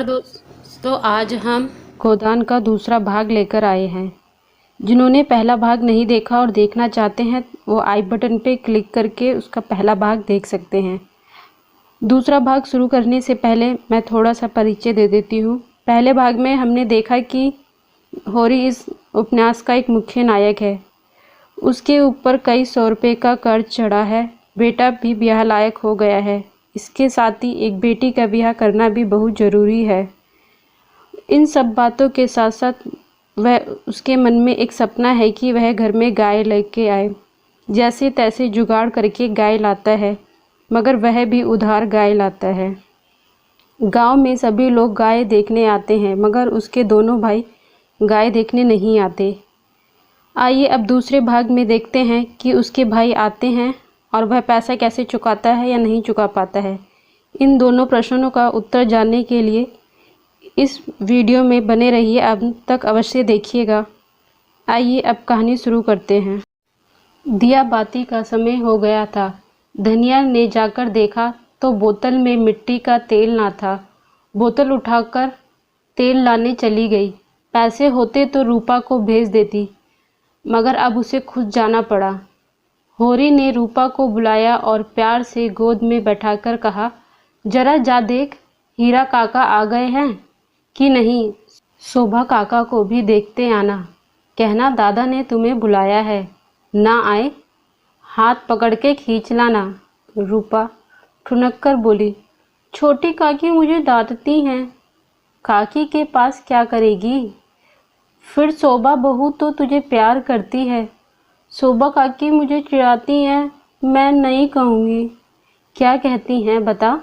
नमस्कार दोस्तों, आज हम गोदान का दूसरा भाग लेकर आए हैं। जिन्होंने पहला भाग नहीं देखा और देखना चाहते हैं वो आई बटन पे क्लिक करके उसका पहला भाग देख सकते हैं। दूसरा भाग शुरू करने से पहले मैं थोड़ा सा परिचय दे देती हूँ। पहले भाग में हमने देखा कि होरी इस उपन्यास का एक मुख्य नायक है। उसके ऊपर कई 100 रुपये का कर्ज चढ़ा है। बेटा भी ब्याह लायक हो गया है। इसके साथ ही एक बेटी का ब्याह करना भी बहुत ज़रूरी है। इन सब बातों के साथ साथ वह उसके मन में एक सपना है कि वह घर में गाय लेके आए। जैसे तैसे जुगाड़ करके गाय लाता है, मगर वह भी उधार गाय लाता है। गांव में सभी लोग गाय देखने आते हैं, मगर उसके दोनों भाई गाय देखने नहीं आते। आइए अब दूसरे भाग में देखते हैं कि उसके भाई आते हैं और वह पैसा कैसे चुकाता है या नहीं चुका पाता है। इन दोनों प्रश्नों का उत्तर जानने के लिए इस वीडियो में बने रहिए, अब तक अवश्य देखिएगा। आइए अब कहानी शुरू करते हैं। दिया बाती का समय हो गया था। धनिया ने जाकर देखा तो बोतल में मिट्टी का तेल ना था। बोतल उठाकर तेल लाने चली गई। पैसे होते तो रूपा को भेज देती, मगर अब उसे खुद जाना पड़ा। होरी ने रूपा को बुलाया और प्यार से गोद में बैठाकर कहा, जरा जा देख, हीरा काका आ गए हैं कि नहीं। शोभा काका को भी देखते आना, कहना दादा ने तुम्हें बुलाया है। ना आए, हाथ पकड़ के खींच लाना। रूपा ठुनक कर बोली, छोटी काकी मुझे डांटती हैं। काकी के पास क्या करेगी? फिर शोभा बहू तो तुझे प्यार करती है। शोभा काकी मुझे चिढ़ाती हैं, मैं नहीं कहूँगी। क्या कहती हैं बता?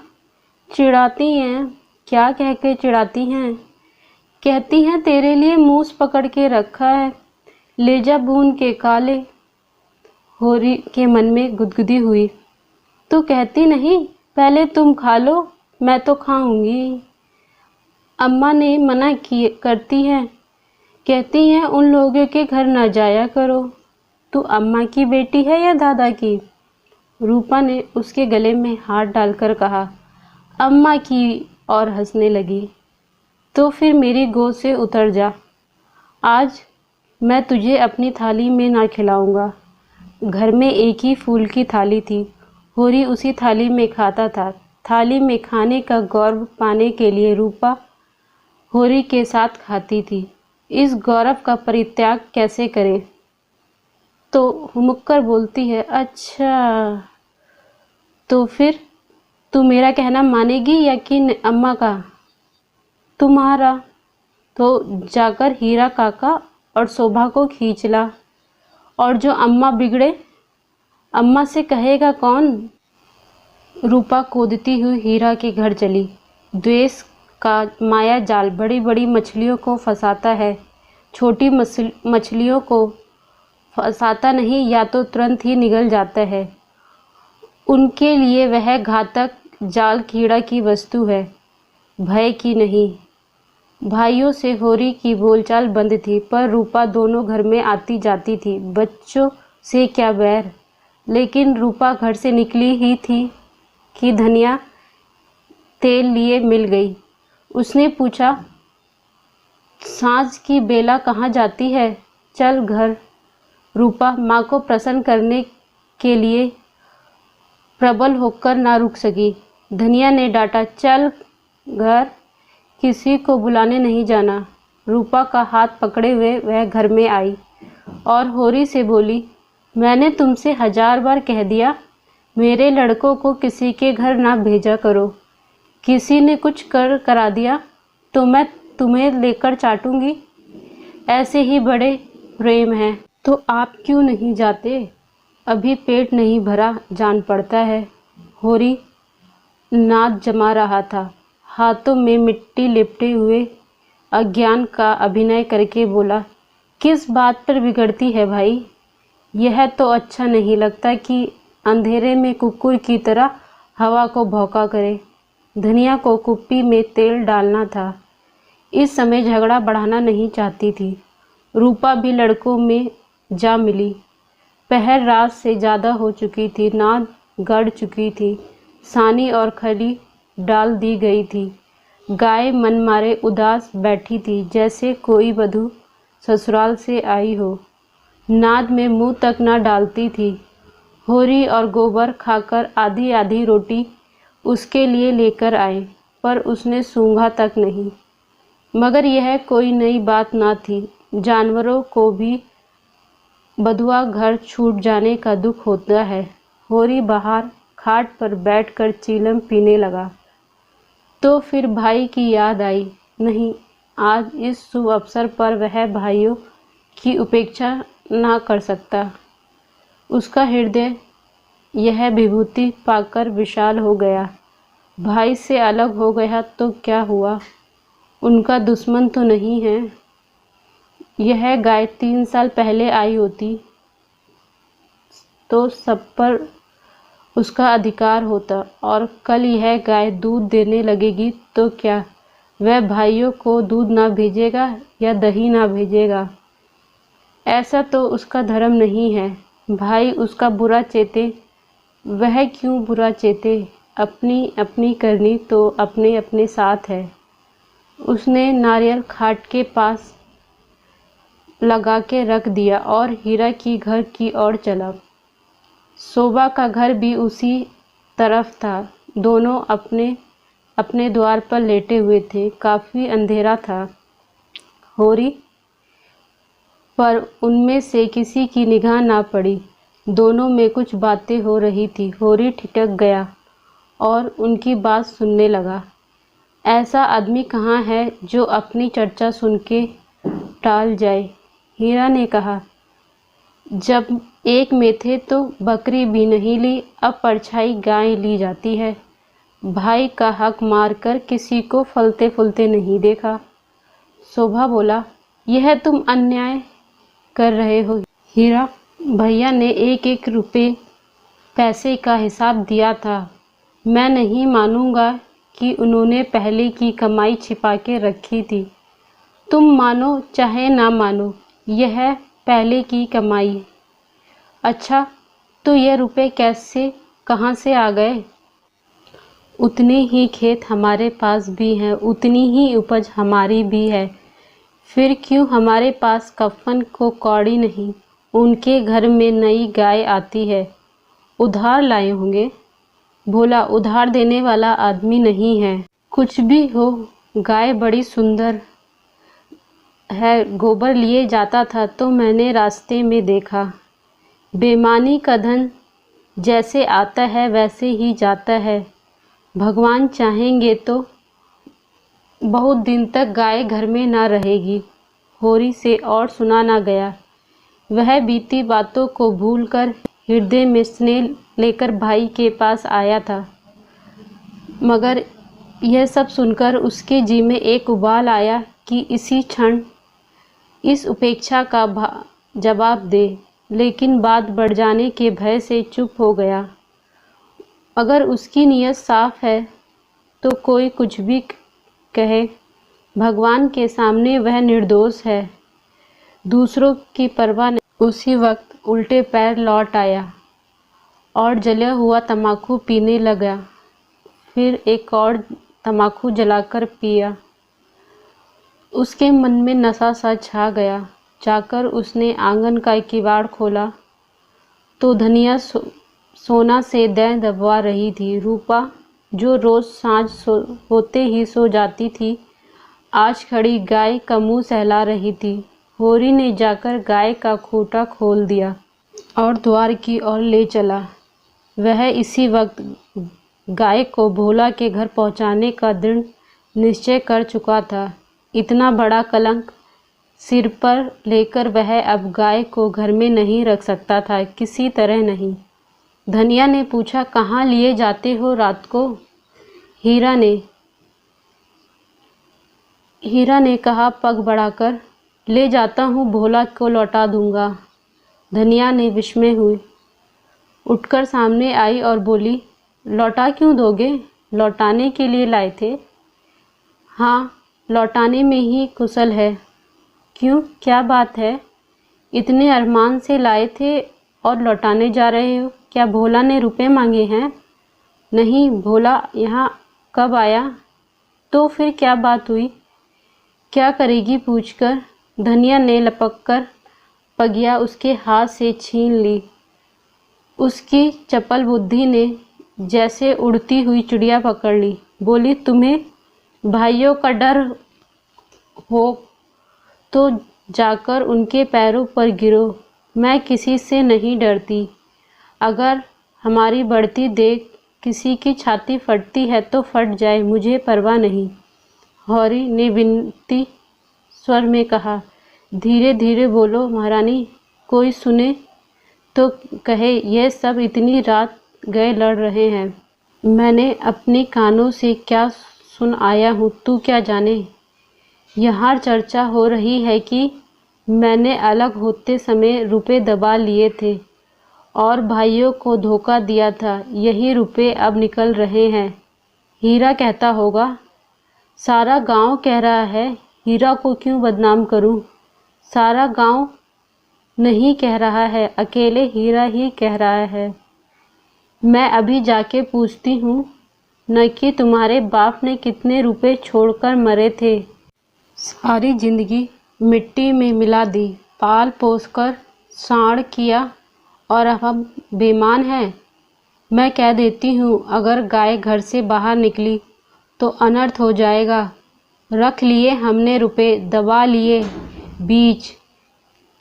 चिढ़ाती हैं। क्या कह के चिढ़ाती हैं? कहती हैं तेरे लिए मूस पकड़ के रखा है, ले जा भून के खा ले। होरी के मन में गुदगुदी हुई। तू कहती नहीं, पहले तुम खा लो, मैं तो खाऊंगी। अम्मा ने मना करती हैं, कहती हैं उन लोगों के घर ना जाया करो। तू अम्मा की बेटी है या दादा की? रूपा ने उसके गले में हाथ डालकर कहा, अम्मा की, और हंसने लगी। तो फिर मेरी गोद से उतर जा। आज मैं तुझे अपनी थाली में ना खिलाऊंगा। घर में एक ही फूल की थाली थी। होरी उसी थाली में खाता था। थाली में खाने का गौरव पाने के लिए रूपा होरी के साथ खाती थी। इस गौरव का परित्याग कैसे करे? तो हुमुक्कर बोलती है, अच्छा तो फिर तू मेरा कहना मानेगी या कि अम्मा का? तुम्हारा। तो जाकर हीरा काका और शोभा को खींच ला, और जो अम्मा बिगड़े, अम्मा से कहेगा कौन? रूपा कूदती हुई हीरा के घर चली। द्वेष का माया जाल बड़ी बड़ी मछलियों को फंसाता है, छोटी मछलियों को फंसाता नहीं, या तो तुरंत ही निगल जाता है। उनके लिए वह घातक जाल कीड़ा की वस्तु है, भय की नहीं। भाइयों से होरी की बोलचाल बंद थी, पर रूपा दोनों घर में आती जाती थी। बच्चों से क्या बैर, लेकिन रूपा घर से निकली ही थी कि धनिया तेल लिए मिल गई। उसने पूछा, सांझ की बेला कहाँ जाती है? चल घर। रूपा माँ को प्रसन्न करने के लिए प्रबल होकर ना रुक सकी। धनिया ने डांटा, चल घर, किसी को बुलाने नहीं जाना। रूपा का हाथ पकड़े हुए वह घर में आई और होरी से बोली, मैंने तुमसे 1000 बार कह दिया, मेरे लड़कों को किसी के घर ना भेजा करो। किसी ने कुछ करा दिया तो मैं तुम्हें लेकर चाटूंगी। ऐसे ही बड़े प्रेम हैं। तो आप क्यों नहीं जाते? अभी पेट नहीं भरा, जान पड़ता है। होरी नाद जमा रहा था, हाथों में मिट्टी लिपटे हुए अज्ञान का अभिनय करके बोला, किस बात पर बिगड़ती है भाई? यह तो अच्छा नहीं लगता कि अंधेरे में कुकुर की तरह हवा को भौंका करे। धनिया को कुप्पी में तेल डालना था। इस समय झगड़ा बढ़ाना नहीं चाहती थी। रूपा भी लड़कों में जा मिली। पहर रात से ज़्यादा हो चुकी थी, नाद गड़ चुकी थी, सानी और खली डाल दी गई थी। गाय मन मारे उदास बैठी थी, जैसे कोई वधू ससुराल से आई हो। नाद में मुंह तक न डालती थी। होरी और गोबर खाकर आधी आधी रोटी उसके लिए लेकर आए, पर उसने सूंघा तक नहीं। मगर यह कोई नई बात न थी। जानवरों को भी बधुआ घर छूट जाने का दुख होता है। होरी बाहर खाट पर बैठकर चीलम पीने लगा, तो फिर भाई की याद आई। नहीं, आज इस शुभ अवसर पर वह भाइयों की उपेक्षा ना कर सकता। उसका हृदय यह विभूति पाकर विशाल हो गया। भाई से अलग हो गया तो क्या हुआ, उनका दुश्मन तो नहीं है। यह गाय 3 साल पहले आई होती तो सब पर उसका अधिकार होता, और कल यह गाय दूध देने लगेगी तो क्या वह भाइयों को दूध ना भेजेगा या दही ना भेजेगा? ऐसा तो उसका धर्म नहीं है। भाई उसका बुरा चेते, वह क्यों बुरा चेते? अपनी अपनी करनी तो अपने अपने साथ है। उसने नारियल खाट के पास लगा के रख दिया और हीरा की घर की ओर चला। शोभा का घर भी उसी तरफ था। दोनों अपने अपने द्वार पर लेटे हुए थे। काफ़ी अंधेरा था। होरी पर उनमें से किसी की निगाह ना पड़ी। दोनों में कुछ बातें हो रही थी। होरी ठिठक गया और उनकी बात सुनने लगा। ऐसा आदमी कहाँ है जो अपनी चर्चा सुन के टाल जाए? हीरा ने कहा, जब एक में थे तो बकरी भी नहीं ली, अब परछाई गाय ली जाती है। भाई का हक मारकर किसी को फलते फूलते नहीं देखा। शोभा बोला, यह तुम अन्याय कर रहे हो हीरा। भैया ने 1-1 रुपये पैसे का हिसाब दिया था। मैं नहीं मानूंगा कि उन्होंने पहले की कमाई छिपा के रखी थी। तुम मानो चाहे ना मानो, यह पहले की कमाई। अच्छा, तो यह रुपए कैसे कहाँ से आ गए? उतने ही खेत हमारे पास भी हैं, उतनी ही उपज हमारी भी है। फिर क्यों हमारे पास कफन को कौड़ी नहीं? उनके घर में नई गाय आती है, उधार लाए होंगे। भोला उधार देने वाला आदमी नहीं है। कुछ भी हो, गाय बड़ी सुंदर है। गोबर लिए जाता था तो मैंने रास्ते में देखा। बेईमानी का धन जैसे आता है वैसे ही जाता है। भगवान चाहेंगे तो बहुत दिन तक गाय घर में ना रहेगी। होरी से और सुना ना गया। वह बीती बातों को भूलकर हृदय में स्नेह लेकर भाई के पास आया था। मगर यह सब सुनकर उसके जी में एक उबाल आया कि इसी क्षण इस उपेक्षा का जवाब दे, लेकिन बात बढ़ जाने के भय से चुप हो गया। अगर उसकी नीयत साफ है तो कोई कुछ भी कहे, भगवान के सामने वह निर्दोष है। दूसरों की परवाह नहीं। उसी वक्त उल्टे पैर लौट आया और जला हुआ तम्बाकू पीने लगा। फिर एक और तम्बाकू जलाकर पिया। उसके मन में नशा सा छा गया। जाकर उसने आंगन का किवाड़ खोला तो धनिया सोना से दें दबवा रही थी। रूपा, जो रोज सांझ होते ही सो जाती थी, आज खड़ी गाय का मुंह सहला रही थी। होरी ने जाकर गाय का खूंटा खोल दिया और द्वार की ओर ले चला। वह इसी वक्त गाय को भोला के घर पहुंचाने का दृढ़ निश्चय कर चुका था। इतना बड़ा कलंक सिर पर लेकर वह अब गाय को घर में नहीं रख सकता था, किसी तरह नहीं। धनिया ने पूछा, कहाँ लिए जाते हो रात को? हीरा ने कहा पग बढ़ाकर, ले जाता हूँ, भोला को लौटा दूंगा। धनिया ने विस्मय हुई उठकर सामने आई और बोली, लौटा क्यों दोगे? लौटाने के लिए लाए थे। हाँ, लौटाने में ही कुशल है। क्यों, क्या बात है? इतने अरमान से लाए थे और लौटाने जा रहे हो? क्या भोला ने रुपए मांगे हैं? नहीं, भोला यहाँ कब आया? तो फिर क्या बात हुई? क्या करेगी पूछकर धनिया ने लपक कर पगिया उसके हाथ से छीन ली। उसकी चपल बुद्धि ने जैसे उड़ती हुई चिड़िया पकड़ ली। बोली, तुम्हें भाइयों का डर हो तो जाकर उनके पैरों पर गिरो। मैं किसी से नहीं डरती। अगर हमारी बढ़ती देख किसी की छाती फटती है तो फट जाए, मुझे परवाह नहीं। हौरी ने विनती स्वर में कहा, धीरे धीरे बोलो महारानी, कोई सुने तो कहे यह सब इतनी रात गए लड़ रहे हैं। मैंने अपने कानों से क्या सुन आया हूँ तू क्या जाने। यहाँ चर्चा हो रही है कि मैंने अलग होते समय रुपए दबा लिए थे और भाइयों को धोखा दिया था। यही रुपए अब निकल रहे हैं। हीरा कहता होगा। सारा गांव कह रहा है, हीरा को क्यों बदनाम करूं? सारा गांव नहीं कह रहा है, अकेले हीरा ही कह रहा है। मैं अभी जाके पूछती हूँ न कि तुम्हारे बाप ने कितने रुपए छोड़कर मरे थे। सारी जिंदगी मिट्टी में मिला दी, पाल पोस कर साड़ किया और अब हम बेईमान हैं। मैं कह देती हूँ अगर गाय घर से बाहर निकली तो अनर्थ हो जाएगा। रख लिए हमने रुपए, दबा लिए बीज,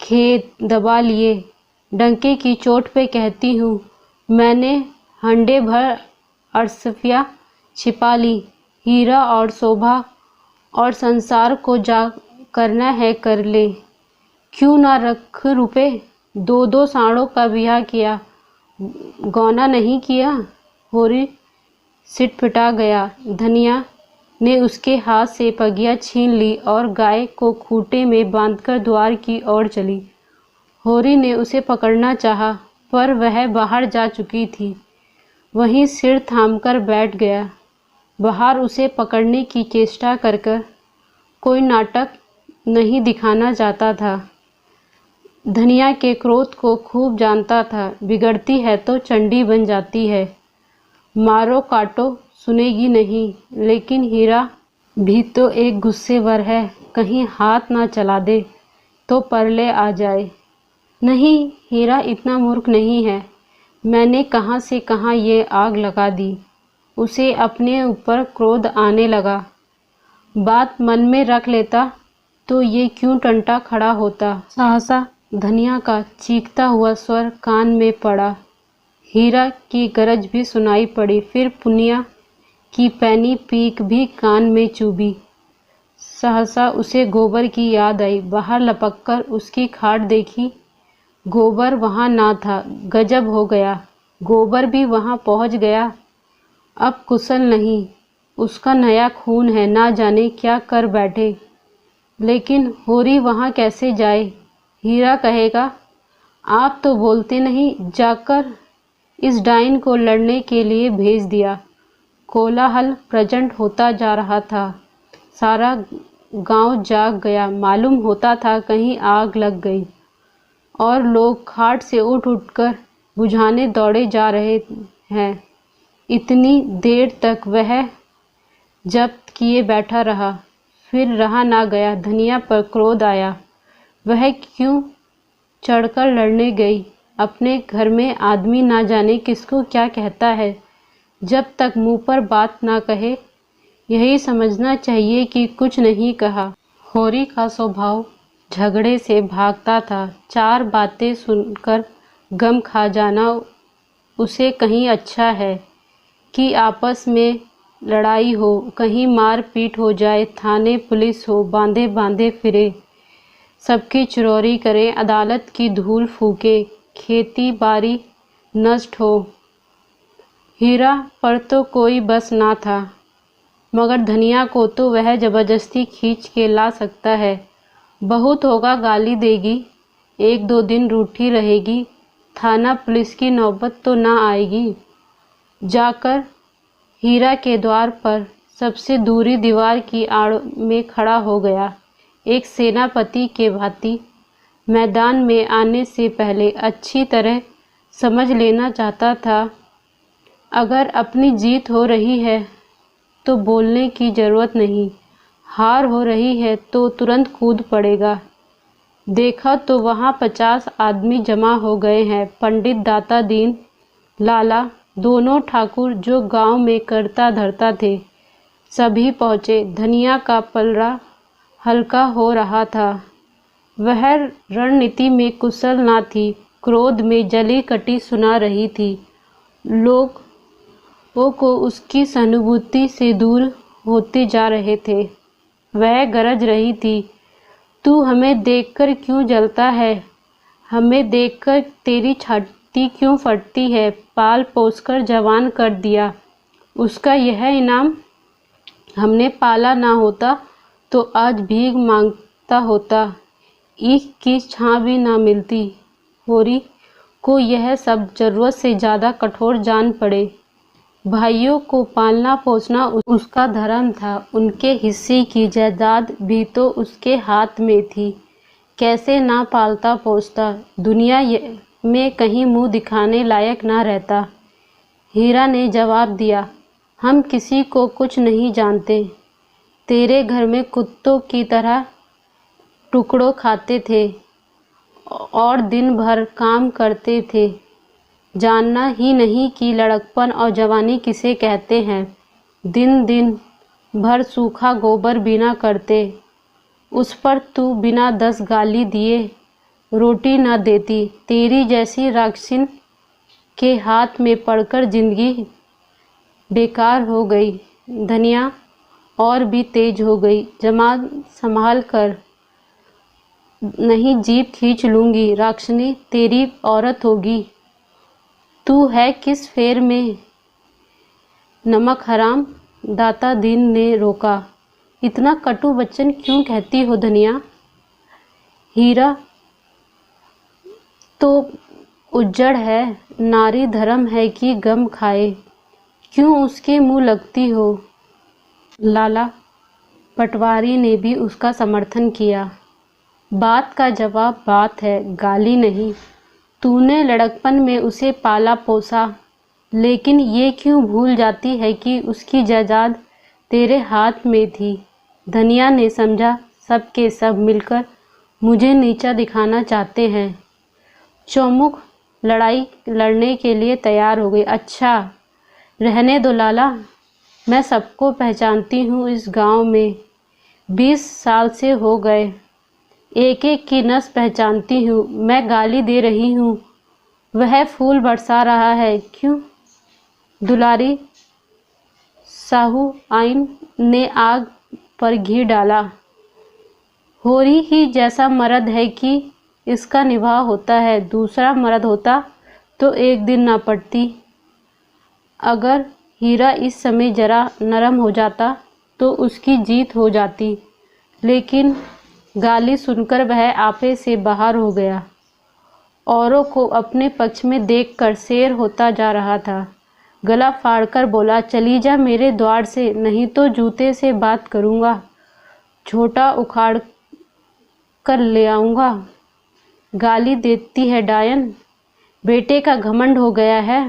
खेत दबा लिए। डंके की चोट पे कहती हूँ मैंने हंडे भर अरसफिया छिपा ली। हीरा और शोभा और संसार को जा करना है कर ले। क्यों ना रख रुपए? दो दो साड़ों का ब्याह किया, गौना नहीं किया। होरी सिटफिटा गया। धनिया ने उसके हाथ से पगिया छीन ली और गाय को खूंटे में बांधकर द्वार की ओर चली। होरी ने उसे पकड़ना चाहा पर वह बाहर जा चुकी थी। वहीं सिर थामकर बैठ गया। बाहर उसे पकड़ने की चेष्टा कर कोई नाटक नहीं दिखाना चाहता था। धनिया के क्रोध को खूब जानता था। बिगड़ती है तो चंडी बन जाती है। मारो काटो सुनेगी नहीं। लेकिन हीरा भी तो एक गुस्सेवर है, कहीं हाथ ना चला दे तो परले आ जाए। नहीं, हीरा इतना मूर्ख नहीं है। मैंने कहाँ से कहाँ ये आग लगा दी। उसे अपने ऊपर क्रोध आने लगा। बात मन में रख लेता तो ये क्यों टंटा खड़ा होता। सहसा धनिया का चीखता हुआ स्वर कान में पड़ा। हीरा की गरज भी सुनाई पड़ी। फिर पुनिया की पैनी पीक भी कान में चुभी। सहसा उसे गोबर की याद आई। बाहर लपककर उसकी खाट देखी। गोबर वहाँ ना था। गजब हो गया, गोबर भी वहाँ पहुँच गया। अब कुशल नहीं, उसका नया खून है, ना जाने क्या कर बैठे। लेकिन होरी वहाँ कैसे जाए? हीरा कहेगा आप तो बोलते नहीं, जाकर इस डाइन को लड़ने के लिए भेज दिया। कोलाहल प्रचंड होता जा रहा था। सारा गांव जाग गया। मालूम होता था कहीं आग लग गई और लोग खाट से उठ उठकर बुझाने दौड़े जा रहे हैं। इतनी देर तक वह जब्त किए बैठा रहा, फिर रहा ना गया। धनिया पर क्रोध आया। वह क्यों चढ़कर लड़ने गई? अपने घर में आदमी ना जाने किसको क्या कहता है। जब तक मुंह पर बात ना कहे यही समझना चाहिए कि कुछ नहीं कहा। होरी का स्वभाव झगड़े से भागता था। चार बातें सुनकर गम खा जाना उसे कहीं अच्छा है कि आपस में लड़ाई हो, कहीं मार पीट हो जाए, थाने पुलिस हो, बांधे बांधे फिरे, सबकी चुरौरी करे, अदालत की धूल फूके, खेती बाड़ी नष्ट हो। हीरा पर तो कोई बस ना था, मगर धनिया को तो वह जबरदस्ती खींच के ला सकता है। बहुत होगा गाली देगी, एक दो दिन रूठी रहेगी, थाना पुलिस की नौबत तो ना आएगी। जाकर हीरा के द्वार पर सबसे दूरी दीवार की आड़ में खड़ा हो गया। एक सेनापति के भांति मैदान में आने से पहले अच्छी तरह समझ लेना चाहता था। अगर अपनी जीत हो रही है तो बोलने की ज़रूरत नहीं, हार हो रही है तो तुरंत कूद पड़ेगा। देखा तो वहाँ 50 आदमी जमा हो गए हैं। पंडित, दाता दीन, लाला, दोनों ठाकुर जो गांव में करता धरता थे, सभी पहुँचे। धनिया का पलड़ा हल्का हो रहा था। वह रणनीति में कुशल ना थी, क्रोध में जली कटी सुना रही थी। लोगों को उसकी सहानुभूति से दूर होते जा रहे थे। वह गरज रही थी, तू हमें देखकर क्यों जलता है? हमें देखकर तेरी छाती क्यों फटती है? पाल पोसकर जवान कर दिया, उसका यह इनाम? हमने पाला ना होता तो आज भीख मांगता होता, ईख की छां भी ना मिलती। होरी को यह सब जरूरत से ज़्यादा कठोर जान पड़े। भाइयों को पालना पोसना उसका धर्म था। उनके हिस्से की जायदाद भी तो उसके हाथ में थी। कैसे ना पालता पोसता, दुनिया में कहीं मुंह दिखाने लायक ना रहता। हीरा ने जवाब दिया, हम किसी को कुछ नहीं जानते। तेरे घर में कुत्तों की तरह टुकड़ों खाते थे और दिन भर काम करते थे, जानना ही नहीं कि लड़कपन और जवानी किसे कहते हैं। दिन दिन भर सूखा गोबर बीना करते, उस पर तू बिना 10 गाली दिए रोटी न देती। तेरी जैसी राक्षसी के हाथ में पड़कर जिंदगी बेकार हो गई। धनिया और भी तेज हो गई, जमात संभाल कर, नहीं जीप खींच लूँगी। राक्षसी तेरी औरत होगी। तू है किस फेर में? नमक हराम, दाता दीन ने रोका। इतना कटु वचन क्यों कहती हो धनिया? हीरा तो उज्जड़ है, नारी धर्म है कि गम खाए, क्यों उसके मुंह लगती हो? लाला पटवारी ने भी उसका समर्थन किया। बात का जवाब बात है, गाली नहीं। तूने लड़कपन में उसे पाला पोसा, लेकिन ये क्यों भूल जाती है कि उसकी जायदाद तेरे हाथ में थी? धनिया ने समझा, सब के सब मिलकर मुझे नीचा दिखाना चाहते हैं। चौमुख लड़ाई लड़ने के लिए तैयार हो गई। अच्छा, रहने दो लाला, मैं सबको पहचानती हूँ। इस गांव में 20 साल से हो गए, एक एक की नस पहचानती हूँ। मैं गाली दे रही हूँ, वह फूल बरसा रहा है। क्यों? दुलारी साहू आइन ने आग पर घी डाला। होरी ही जैसा मर्द है कि इसका निभाव होता है। दूसरा मर्द होता तो एक दिन ना पड़ती। अगर हीरा इस समय जरा नरम हो जाता तो उसकी जीत हो जाती, लेकिन गाली सुनकर वह आपे से बाहर हो गया। औरों को अपने पक्ष में देखकर शेर होता जा रहा था। गला फाड़कर बोला, चली जा मेरे द्वार से, नहीं तो जूते से बात करूँगा, छोटा उखाड़ कर ले आऊँगा। गाली देती है डायन, बेटे का घमंड हो गया है।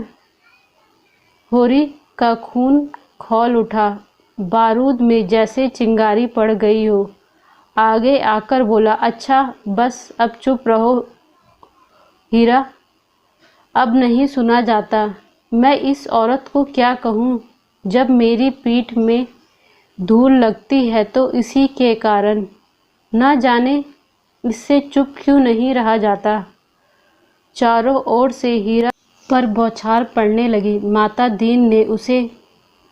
होरी का खून खौल उठा, बारूद में जैसे चिंगारी पड़ गई हो। आगे आकर बोला, अच्छा बस अब चुप रहो हीरा, अब नहीं सुना जाता। मैं इस औरत को क्या कहूँ? जब मेरी पीठ में धूल लगती है तो इसी के कारण, ना जाने इससे चुप क्यों नहीं रहा जाता। चारों ओर से हीरा पर बौछार पड़ने लगी। माता दीन ने उसे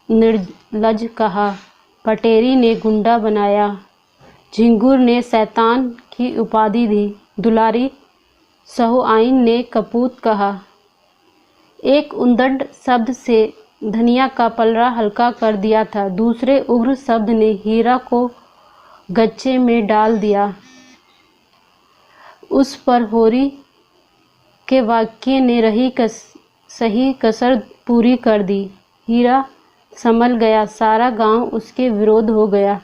निर्लज कहा, पटेरी ने गुंडा बनाया, झिंगुर ने शैतान की उपाधि दी, दुलारी साहू आइन ने कपूत कहा। एक उद्दंड शब्द से धनिया का पलड़ा हल्का कर दिया था। दूसरे उग्र शब्द ने हीरा को गच्चे में डाल दिया। उस पर होरी के वाक्य ने सही कसर पूरी कर दी। हीरा संभल गया, सारा गांव उसके विरोध हो गया।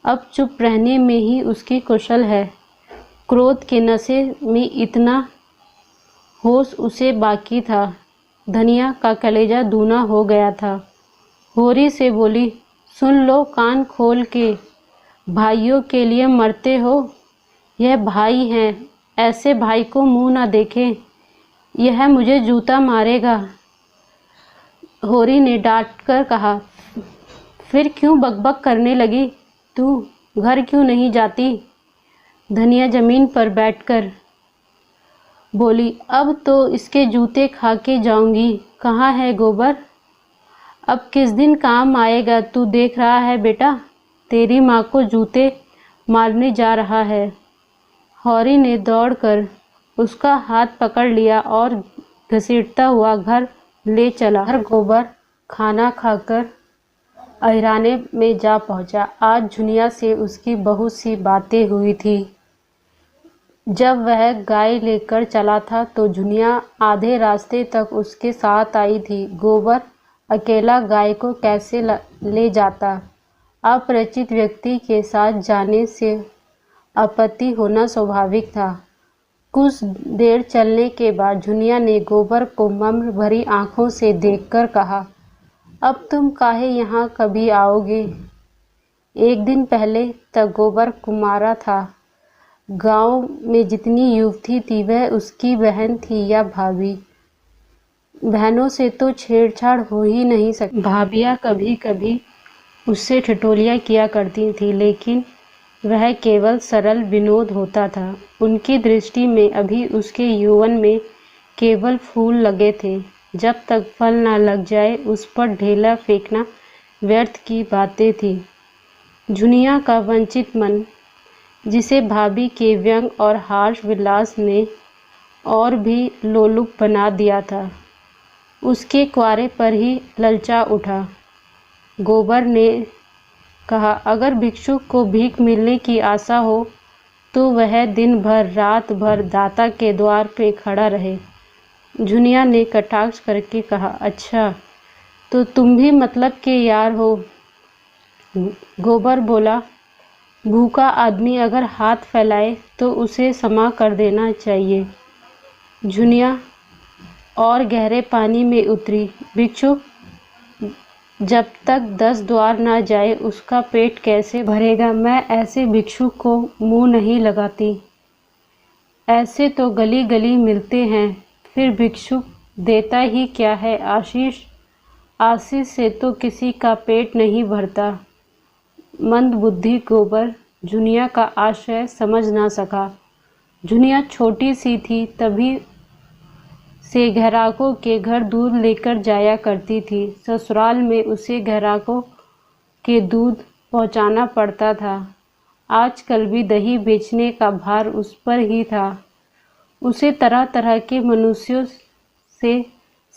अब चुप रहने में ही उसकी कौशल है। क्रोध के नशे में इतना होश उसे बाकी था। धनिया का कलेजा दूना हो गया था। होरी से बोली, सुन लो कान खोल के, भाइयों के लिए मरते हो। यह भाई हैं, ऐसे भाई को मुंह ना देखें, यह मुझे जूता मारेगा। होरी ने डांट कर कहा। फिर क्यों बकबक करने लगी? तू घर क्यों नहीं जाती? धनिया जमीन पर बैठकर बोली। अब तो इसके जूते खा के जाऊंगी। कहाँ है गोबर? अब किस दिन काम आएगा? तू देख रहा है बेटा, तेरी माँ को जूते मारने जा रहा है। हौरी ने दौड़कर उसका हाथ पकड़ लिया और घसीटता हुआ घर ले चला। हर गोबर खाना खाकर अहिराने में जा पहुंचा। आज झुनिया से उसकी बहुत सी बातें हुई थी। जब वह गाय लेकर चला था तो झुनिया आधे रास्ते तक उसके साथ आई थी। गोबर अकेला गाय को कैसे ले जाता? अपरिचित व्यक्ति के साथ जाने से आपत्ति होना स्वाभाविक था। कुछ देर चलने के बाद झुनिया ने गोबर को मम्र भरी आंखों से देखकर कहा, अब तुम काहे यहाँ कभी आओगे? एक दिन पहले तक गोबर कुमारा था। गांव में जितनी युवती थी वह उसकी बहन थी या भाभी। बहनों से तो छेड़छाड़ हो ही नहीं सकती। भाभियाँ कभी कभी उससे ठिठोलियाँ किया करती थी, लेकिन वह केवल सरल विनोद होता था। उनकी दृष्टि में अभी उसके यौवन में केवल फूल लगे थे। जब तक फल ना लग जाए उस पर ढेला फेंकना व्यर्थ की बातें थी। झुनिया का वंचित मन, जिसे भाभी के व्यंग और हार्श विलास ने और भी लोलुप बना दिया था, उसके क्वारे पर ही ललचा उठा। गोबर ने कहा, अगर भिक्षुक को भीख मिलने की आशा हो तो वह दिन भर रात भर दाता के द्वार पे खड़ा रहे। झुनिया ने कटाक्ष करके कहा, अच्छा तो तुम भी मतलब के यार हो? गोबर बोला, भूखा आदमी अगर हाथ फैलाए तो उसे क्षमा कर देना चाहिए। झुनिया और गहरे पानी में उतरी। भिक्षुक जब तक 10 द्वार ना जाए उसका पेट कैसे भरेगा? मैं ऐसे भिक्षुक को मुंह नहीं लगाती। ऐसे तो गली गली मिलते हैं, फिर भिक्षुक देता ही क्या है? आशीष से तो किसी का पेट नहीं भरता। मंदबुद्धि गोबर झुनिया का आशय समझ ना सका। झुनिया छोटी सी थी, तभी से ग्राहकों के घर दूध लेकर जाया करती थी। ससुराल में उसे ग्राहकों के दूध पहुंचाना पड़ता था। आजकल भी दही बेचने का भार उस पर ही था। उसे तरह तरह के मनुष्यों से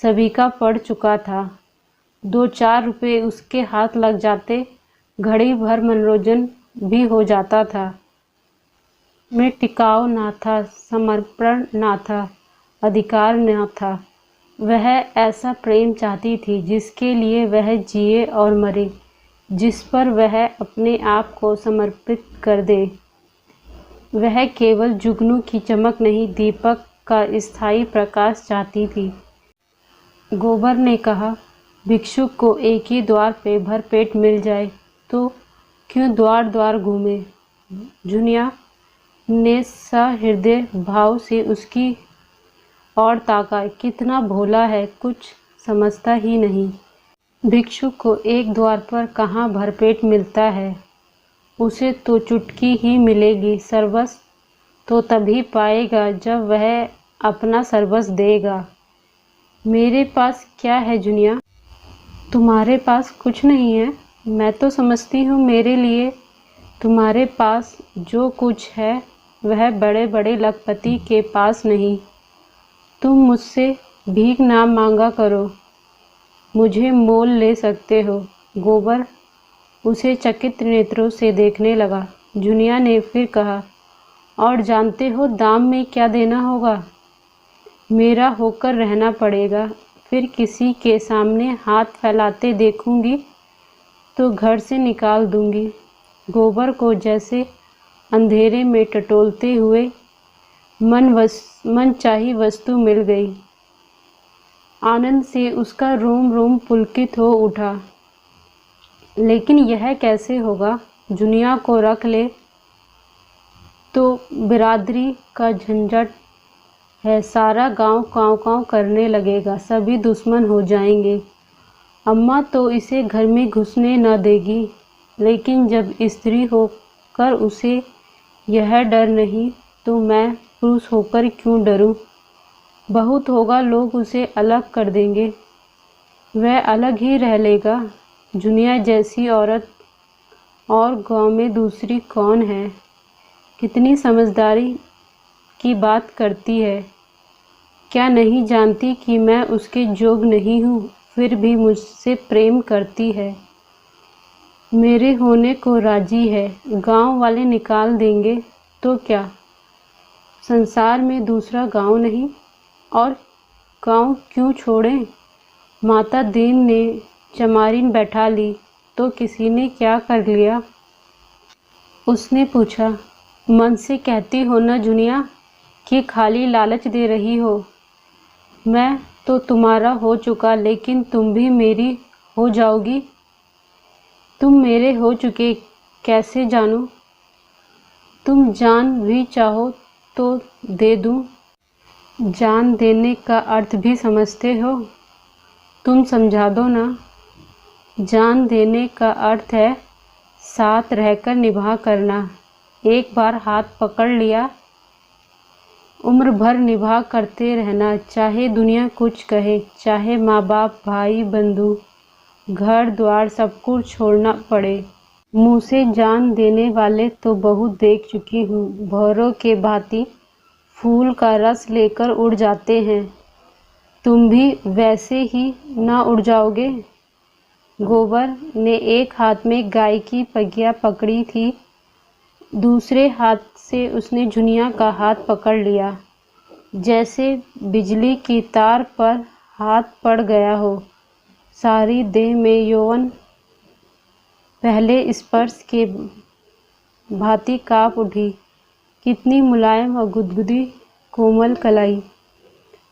सभी का पड़ चुका था। 2-4 रुपए उसके हाथ लग जाते, घड़ी भर मनोरंजन भी हो जाता था। में टिकाव ना था, समर्पण ना था, अधिकार न था। वह ऐसा प्रेम चाहती थी जिसके लिए वह जिए और मरे, जिस पर वह अपने आप को समर्पित कर दे। वह केवल जुगनू की चमक नहीं, दीपक का स्थायी प्रकाश चाहती थी। गोबर ने कहा, भिक्षुक को एक ही द्वार पे भरपेट मिल जाए तो क्यों द्वार द्वार घूमे? झुनिया ने सहृदय भाव से उसकी और ताका। कितना भोला है, कुछ समझता ही नहीं। भिक्षुक को एक द्वार पर कहाँ भरपेट मिलता है? उसे तो चुटकी ही मिलेगी। सर्वस्व तो तभी पाएगा जब वह अपना सर्वस्व देगा। मेरे पास क्या है झुनिया? तुम्हारे पास कुछ नहीं है। मैं तो समझती हूँ मेरे लिए तुम्हारे पास जो कुछ है वह बड़े बड़े लखपति के पास नहीं। तुम मुझसे भीख ना मांगा करो, मुझे मोल ले सकते हो। गोबर उसे चकित नेत्रों से देखने लगा। झुनिया ने फिर कहा, और जानते हो दाम में क्या देना होगा? मेरा होकर रहना पड़ेगा। फिर किसी के सामने हाथ फैलाते देखूंगी तो घर से निकाल दूंगी। गोबर को जैसे अंधेरे में टटोलते हुए मनचाही वस्तु मिल गई। आनंद से उसका रोम रोम पुलकित हो उठा। लेकिन यह कैसे होगा? जुनिया को रख ले तो बिरादरी का झंझट है, सारा गांव काँव काँव करने लगेगा, सभी दुश्मन हो जाएंगे। अम्मा तो इसे घर में घुसने न देगी, लेकिन जब स्त्री होकर उसे यह डर नहीं तो मैं पुरुष होकर क्यों डरूं? बहुत होगा, लोग उसे अलग कर देंगे, वह अलग ही रह लेगा। जुनिया जैसी औरत और गांव में दूसरी कौन है? कितनी समझदारी की बात करती है। क्या नहीं जानती कि मैं उसके जोग नहीं हूँ, फिर भी मुझसे प्रेम करती है, मेरे होने को राजी है। गांव वाले निकाल देंगे तो क्या? संसार में दूसरा गांव नहीं, और गांव क्यों छोड़ें? माता दीन ने चमारिन बैठा ली तो किसी ने क्या कर लिया? उसने पूछा। मन से कहती हो ना जुनिया कि खाली लालच दे रही हो? मैं तो तुम्हारा हो चुका, लेकिन तुम भी मेरी हो जाओगी? तुम मेरे हो चुके कैसे जानूं? तुम जान भी चाहो तो दे दूं? जान देने का अर्थ भी समझते हो? तुम समझा दो ना। जान देने का अर्थ है साथ रहकर निभा करना। एक बार हाथ पकड़ लिया, उम्र भर निभा करते रहना, चाहे दुनिया कुछ कहे, चाहे माँ बाप भाई बंधु घर द्वार सब कुछ छोड़ना पड़े। मुँह से जान देने वाले तो बहुत देख चुकी हूँ, भौरों के भांति फूल का रस लेकर उड़ जाते हैं। तुम भी वैसे ही ना उड़ जाओगे? गोबर ने एक हाथ में गाय की पगिया पकड़ी थी, दूसरे हाथ से उसने जुनिया का हाथ पकड़ लिया, जैसे बिजली की तार पर हाथ पड़ गया हो। सारी देह में यौवन पहले स्पर्श के भांति काँप उठी। कितनी मुलायम और गुदगुदी कोमल कलाई।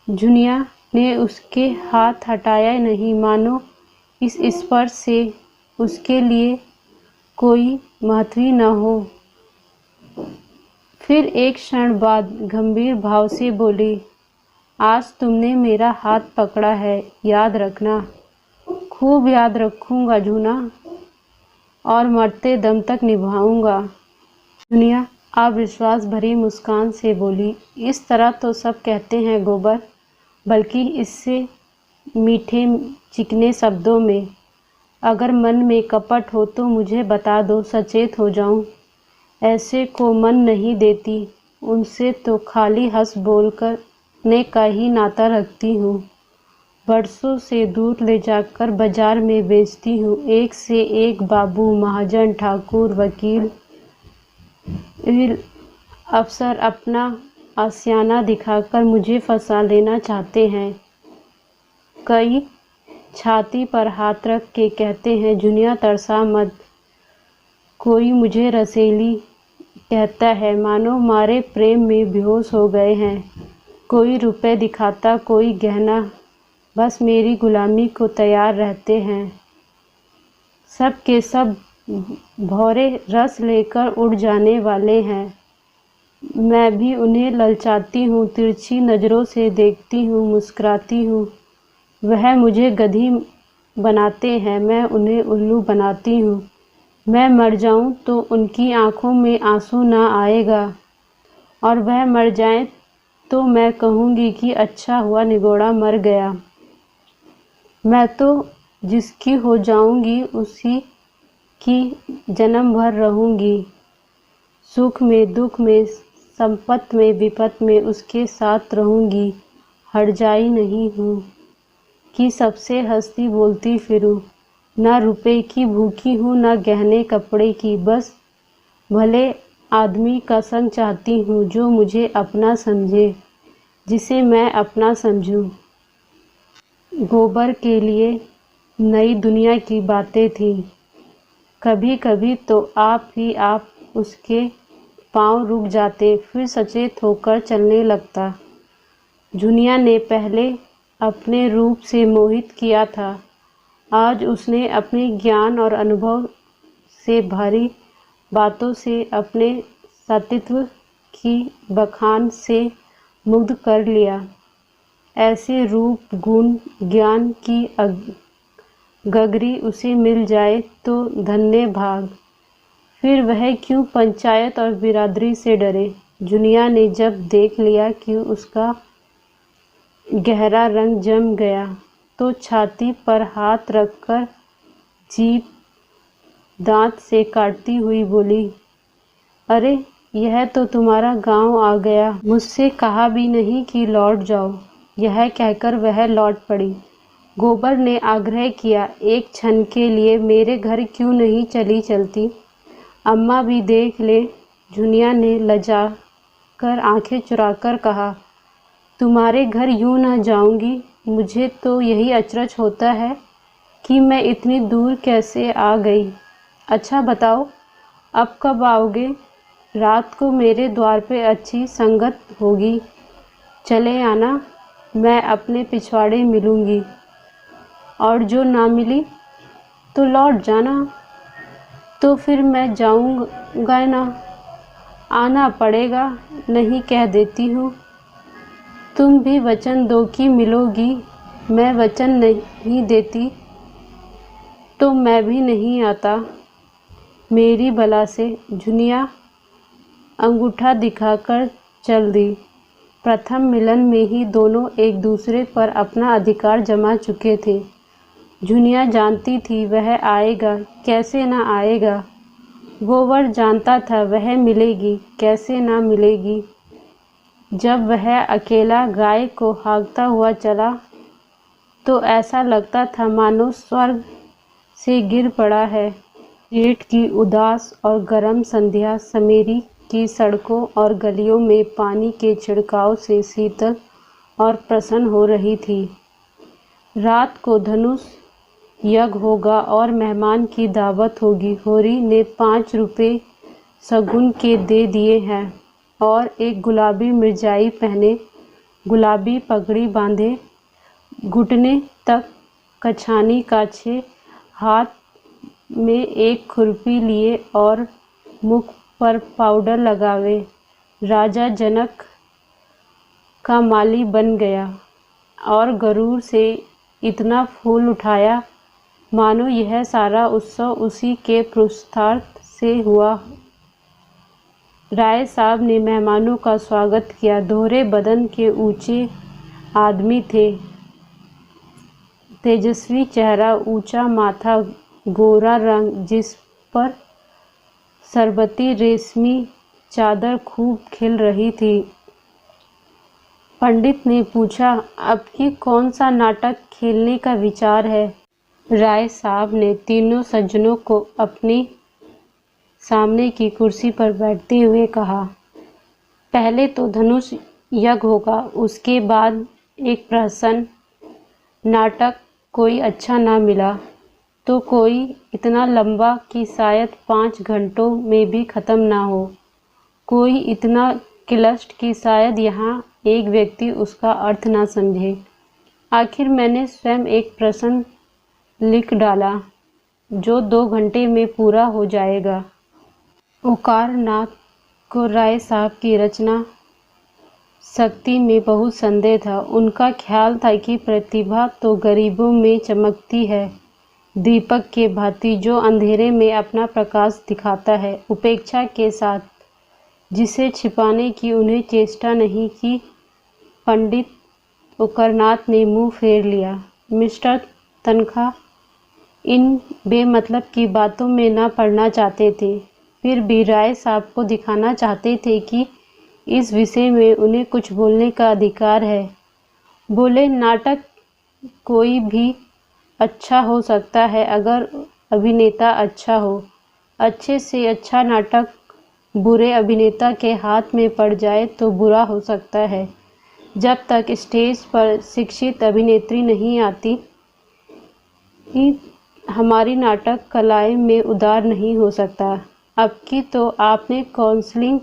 जुनिया ने उसके हाथ हटाया नहीं, मानो इस स्पर्श से उसके लिए कोई महत्व ही न हो। फिर एक क्षण बाद गंभीर भाव से बोली, आज तुमने मेरा हाथ पकड़ा है, याद रखना। खूब याद रखूंगा जुना, और मरते दम तक निभाऊंगा। जुनिया अविश्वास भरी मुस्कान से बोली, इस तरह तो सब कहते हैं गोबर, बल्कि इससे मीठे चिकने शब्दों में। अगर मन में कपट हो तो मुझे बता दो, सचेत हो जाऊं। ऐसे को मन नहीं देती, उनसे तो खाली हंस बोल करने का ही नाता रखती हूँ। बरसों से दूध ले जाकर बाजार में बेचती हूँ, एक से एक बाबू, महाजन, ठाकुर, वकील, अफसर अपना आशियाना दिखाकर मुझे फंसा लेना चाहते हैं। कई छाती पर हाथ रख के कहते हैं, जुनिया तरसा मत। कोई मुझे रसेली कहता है, मानो मारे प्रेम में बेहोश हो गए हैं। कोई रुपए दिखाता, कोई गहना, बस मेरी गुलामी को तैयार रहते हैं। सब के सब भौरे रस लेकर उड़ जाने वाले हैं। मैं भी उन्हें ललचाती हूँ, तिरछी नज़रों से देखती हूँ, मुस्कुराती हूँ। वह मुझे गधी बनाते हैं, मैं उन्हें उल्लू बनाती हूँ। मैं मर जाऊँ तो उनकी आँखों में आंसू ना आएगा, और वह मर जाएं तो मैं कहूँगी कि अच्छा हुआ निगोड़ा मर गया। मैं तो जिसकी हो जाऊँगी उसी की जन्म भर रहूँगी। सुख में दुख में संपत में विपत में उसके साथ रहूँगी। हरजाई नहीं हूँ कि सबसे हंसती बोलती फिरूँ। ना रुपए की भूखी हूँ, ना गहने कपड़े की, बस भले आदमी का संग चाहती हूँ, जो मुझे अपना समझे, जिसे मैं अपना समझूँ। गोबर के लिए नई दुनिया की बातें थीं। कभी कभी तो आप ही आप उसके पांव रुक जाते, फिर सचेत होकर चलने लगता। जुनिया ने पहले अपने रूप से मोहित किया था, आज उसने अपने ज्ञान और अनुभव से भरी बातों से अपने सतीत्व की बखान से मुग्ध कर लिया। ऐसे रूप गुण ज्ञान की गगरी उसे मिल जाए तो धन्य भाग। फिर वह क्यों पंचायत और बिरादरी से डरे। जुनिया ने जब देख लिया कि उसका गहरा रंग जम गया तो छाती पर हाथ रखकर जीभ दांत से काटती हुई बोली, अरे यह तो तुम्हारा गांव आ गया। मुझसे कहा भी नहीं कि लौट जाओ। यह कहकर वह लौट पड़ी। गोबर ने आग्रह किया, एक क्षण के लिए मेरे घर क्यों नहीं चली चलती? अम्मा भी देख ले। जुनिया ने लजा कर आंखें चुराकर कहा, तुम्हारे घर यूं न जाऊंगी। मुझे तो यही अचरज होता है कि मैं इतनी दूर कैसे आ गई। अच्छा बताओ, अब कब आओगे? रात को मेरे द्वार पे अच्छी संगत होगी, चले आना। मैं अपने पिछवाड़े मिलूंगी, और जो ना मिली तो लौट जाना। तो फिर मैं जाऊंगा ना? आना पड़ेगा, नहीं कह देती हूँ। तुम भी वचन दो कि मिलोगी। मैं वचन नहीं देती तो मैं भी नहीं आता। मेरी बला से। जुनिया अंगूठा दिखाकर चल दी। प्रथम मिलन में ही दोनों एक दूसरे पर अपना अधिकार जमा चुके थे। जुनिया जानती थी वह आएगा, कैसे ना आएगा। गोबर जानता था वह मिलेगी, कैसे ना मिलेगी। जब वह अकेला गाय को हाँकता हुआ चला तो ऐसा लगता था मानो स्वर्ग से गिर पड़ा है। जेठ की उदास और गर्म संध्या समेरी की सड़कों और गलियों में पानी के छिड़काव से शीतल और प्रसन्न हो रही थी। रात को धनुष यज्ञ होगा और मेहमान की दावत होगी। होरी ने 5 रुपये शगुन के दे दिए हैं और एक गुलाबी मिर्जाई पहने, गुलाबी पगड़ी बांधे, घुटने तक कछानी काछे, हाथ में एक खुरपी लिए और मुख पर पाउडर लगावे राजा जनक का माली बन गया और गरूर से इतना फूल उठाया मानो यह सारा उत्सव उसी के पुरुषार्थ से हुआ। राय साहब ने मेहमानों का स्वागत किया। दोहरे बदन के ऊंचे आदमी थे। तेजस्वी चेहरा, ऊंचा माथा, गोरा रंग जिस पर सरबती रेशमी चादर खूब खिल रही थी। पंडित ने पूछा, अब की कौन सा नाटक खेलने का विचार है? राय साहब ने तीनों सज्जनों को अपनी सामने की कुर्सी पर बैठते हुए कहा, पहले तो धनुष यज्ञ होगा, उसके बाद एक प्रहसन नाटक। कोई अच्छा ना मिला तो कोई इतना लंबा कि शायद 5 घंटों में भी ख़त्म ना हो, कोई इतना क्लिष्ट कि शायद यहाँ एक व्यक्ति उसका अर्थ ना समझे। आखिर मैंने स्वयं एक प्रश्न लिख डाला जो 2 घंटे में पूरा हो जाएगा। ओकार नाथ को राय साहब की रचना शक्ति में बहुत संदेह था। उनका ख्याल था कि प्रतिभा तो गरीबों में चमकती है, दीपक के भांति जो अंधेरे में अपना प्रकाश दिखाता है, उपेक्षा के साथ, जिसे छिपाने की उन्हें चेष्टा नहीं की। पंडित ओकारनाथ ने मुंह फेर लिया। मिस्टर तनखा इन बेमतलब की बातों में न पड़ना चाहते थे, फिर भी राय साहब को दिखाना चाहते थे कि इस विषय में उन्हें कुछ बोलने का अधिकार है। बोले, नाटक कोई भी अच्छा हो सकता है अगर अभिनेता अच्छा हो। अच्छे से अच्छा नाटक बुरे अभिनेता के हाथ में पड़ जाए तो बुरा हो सकता है। जब तक स्टेज पर शिक्षित अभिनेत्री नहीं आती, हमारी नाटक कलाएं में उधार नहीं हो सकता। अब की तो आपने काउंसलिंग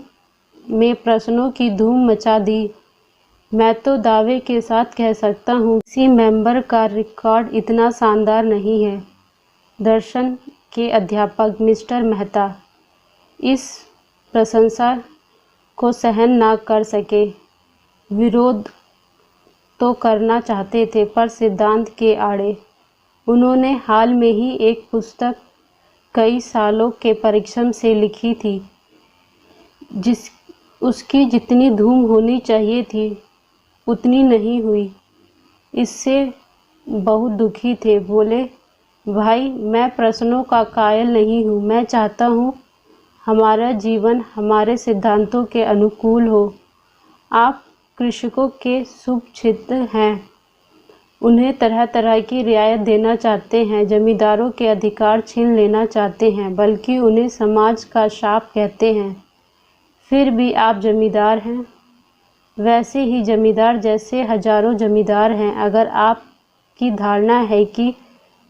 में प्रश्नों की धूम मचा दी। मैं तो दावे के साथ कह सकता हूँ किसी मेंबर का रिकॉर्ड इतना शानदार नहीं है। दर्शन के अध्यापक मिस्टर मेहता इस प्रशंसा को सहन ना कर सके। विरोध तो करना चाहते थे पर सिद्धांत के आड़े। उन्होंने हाल में ही एक पुस्तक कई सालों के परिश्रम से लिखी थी, उसकी जितनी धूम होनी चाहिए थी उतनी नहीं हुई। इससे बहुत दुखी थे। बोले, भाई मैं प्रश्नों का कायल नहीं हूँ। मैं चाहता हूँ हमारा जीवन हमारे सिद्धांतों के अनुकूल हो। आप कृषकों के शुभचिंतक हैं, उन्हें तरह तरह की रियायत देना चाहते हैं, जमींदारों के अधिकार छीन लेना चाहते हैं, बल्कि उन्हें समाज का शाप कहते हैं। फिर भी आप जमींदार हैं, वैसे ही जमींदार जैसे हजारों जमींदार हैं। अगर आपकी धारणा है कि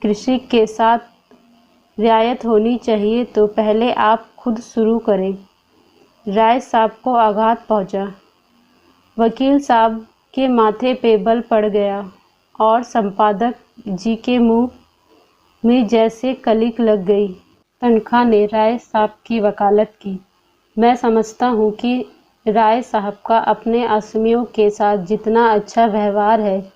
कृषि के साथ रियायत होनी चाहिए तो पहले आप खुद शुरू करें। राय साहब को आघात पहुंचा। वकील साहब के माथे पे बल पड़ गया और संपादक जी के मुंह में जैसे कलिक लग गई। तनख्वाह ने राय साहब की वकालत की। मैं समझता हूँ कि राय साहब का अपने आसामियों के साथ जितना अच्छा व्यवहार है,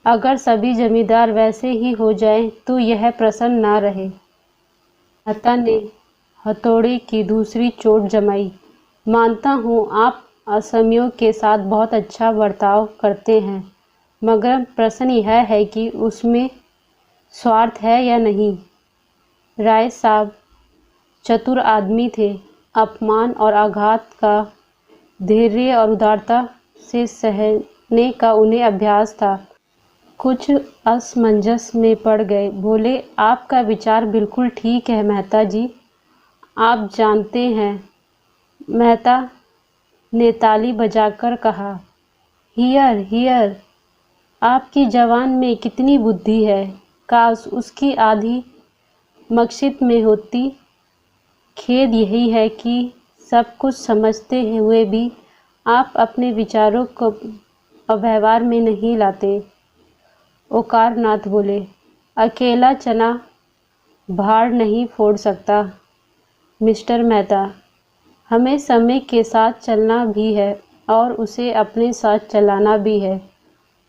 अगर सभी जमींदार वैसे ही हो जाएं तो यह प्रश्न ना रहे। मेहता ने हथौड़े की दूसरी चोट जमाई। मानता हूँ आप आसामियों के साथ बहुत अच्छा बर्ताव करते हैं, मगर प्रश्न यह है कि उसमें स्वार्थ है या नहीं। राय साहब चतुर आदमी थे। अपमान और आघात का धैर्य और उदारता से सहने का उन्हें अभ्यास था। कुछ असमंजस में पड़ गए। बोले, आपका विचार बिल्कुल ठीक है मेहता जी। आप जानते हैं, मेहता ने ताली बजाकर कहा, हियर हियर। आपकी जवान में कितनी बुद्धि है, काश उसकी आधी मस्जिद में होती। खेद यही है कि सब कुछ समझते हुए भी आप अपने विचारों को व्यवहार में नहीं लाते। ओकारनाथ बोले, अकेला चना भाड़ नहीं फोड़ सकता मिस्टर मेहता। हमें समय के साथ चलना भी है और उसे अपने साथ चलाना भी है।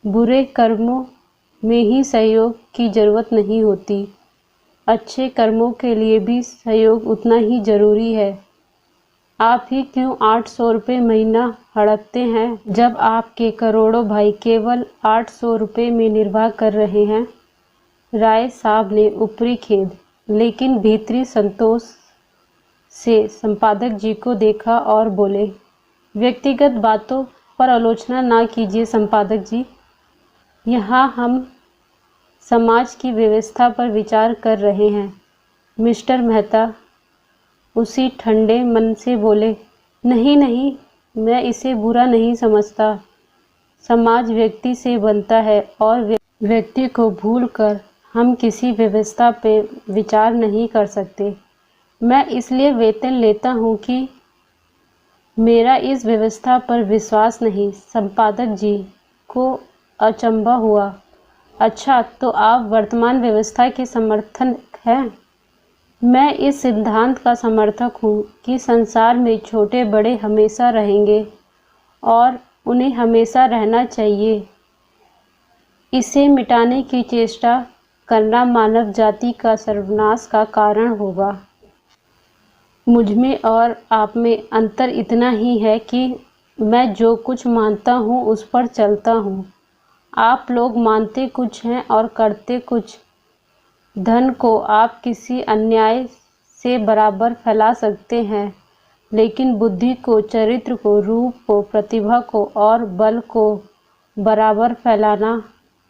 बुरे कर्मों में ही सहयोग की ज़रूरत नहीं होती, अच्छे कर्मों के लिए भी सहयोग उतना ही ज़रूरी है। आप ही क्यों 800 रुपये महीना हड़पते हैं, जब आपके करोड़ों भाई केवल 800 रुपये में निर्वाह कर रहे हैं। राय साहब ने ऊपरी खेद लेकिन भीतरी संतोष से संपादक जी को देखा और बोले, व्यक्तिगत बातों पर आलोचना ना कीजिए संपादक जी। यहाँ हम समाज की व्यवस्था पर विचार कर रहे हैं। मिस्टर मेहता उसी ठंडे मन से बोले, नहीं नहीं, मैं इसे बुरा नहीं समझता। समाज व्यक्ति से बनता है और व्यक्ति को भूलकर हम किसी व्यवस्था पे विचार नहीं कर सकते। मैं इसलिए वेतन लेता हूँ कि मेरा इस व्यवस्था पर विश्वास नहीं। संपादक जी को अचंभा हुआ। अच्छा, तो आप वर्तमान व्यवस्था के समर्थक हैं? मैं इस सिद्धांत का समर्थक हूँ कि संसार में छोटे बड़े हमेशा रहेंगे और उन्हें हमेशा रहना चाहिए। इसे मिटाने की चेष्टा करना मानव जाति का सर्वनाश का कारण होगा। मुझमें और आप में अंतर इतना ही है कि मैं जो कुछ मानता हूँ उस पर चलता हूँ। आप लोग मानते कुछ हैं और करते कुछ। धन को आप किसी अन्याय से बराबर फैला सकते हैं, लेकिन बुद्धि को, चरित्र को, रूप को, प्रतिभा को और बल को बराबर फैलाना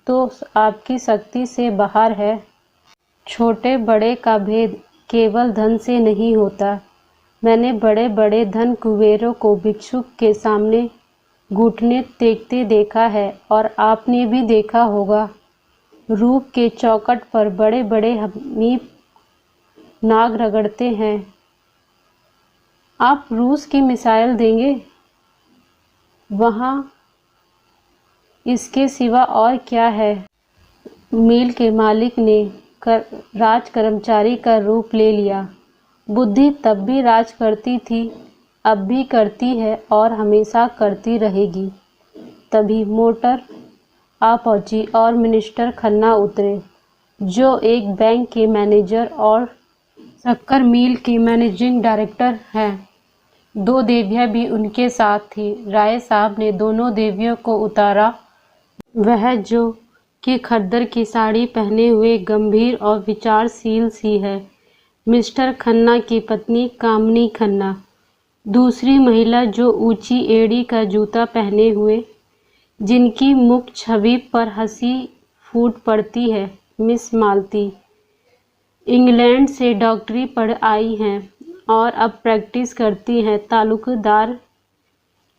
तो आपकी शक्ति से बाहर है। छोटे बड़े का भेद केवल धन से नहीं होता। मैंने बड़े बड़े धन कुबेरों को भिक्षुक के सामने घुटने टेकते देखा है और आपने भी देखा होगा। रूप के चौखट पर बड़े बड़े हमीप नाग रगड़ते हैं। आप रूस की मिसाइल देंगे? वहाँ इसके सिवा और क्या है। मिल के मालिक ने राज कर्मचारी का रूप ले लिया। बुद्धि तब भी राज करती थी, अब भी करती है और हमेशा करती रहेगी। तभी मोटर आ पहुंची और मिनिस्टर खन्ना उतरे, जो एक बैंक के मैनेजर और शक्कर मिल के मैनेजिंग डायरेक्टर हैं। 2 देवियाँ भी उनके साथ थी। राय साहब ने दोनों देवियों को उतारा। वह जो कि खद्दर की साड़ी पहने हुए गंभीर और विचारशील सी है। मिस्टर खन्ना की पत्नी कामनी खन्ना। दूसरी महिला जो ऊंची एड़ी का जूता पहने हुए, जिनकी मुख छवि पर हंसी फूट पड़ती है, मिस मालती। इंग्लैंड से डॉक्टरी पढ़ आई हैं और अब प्रैक्टिस करती हैं। तालुकदार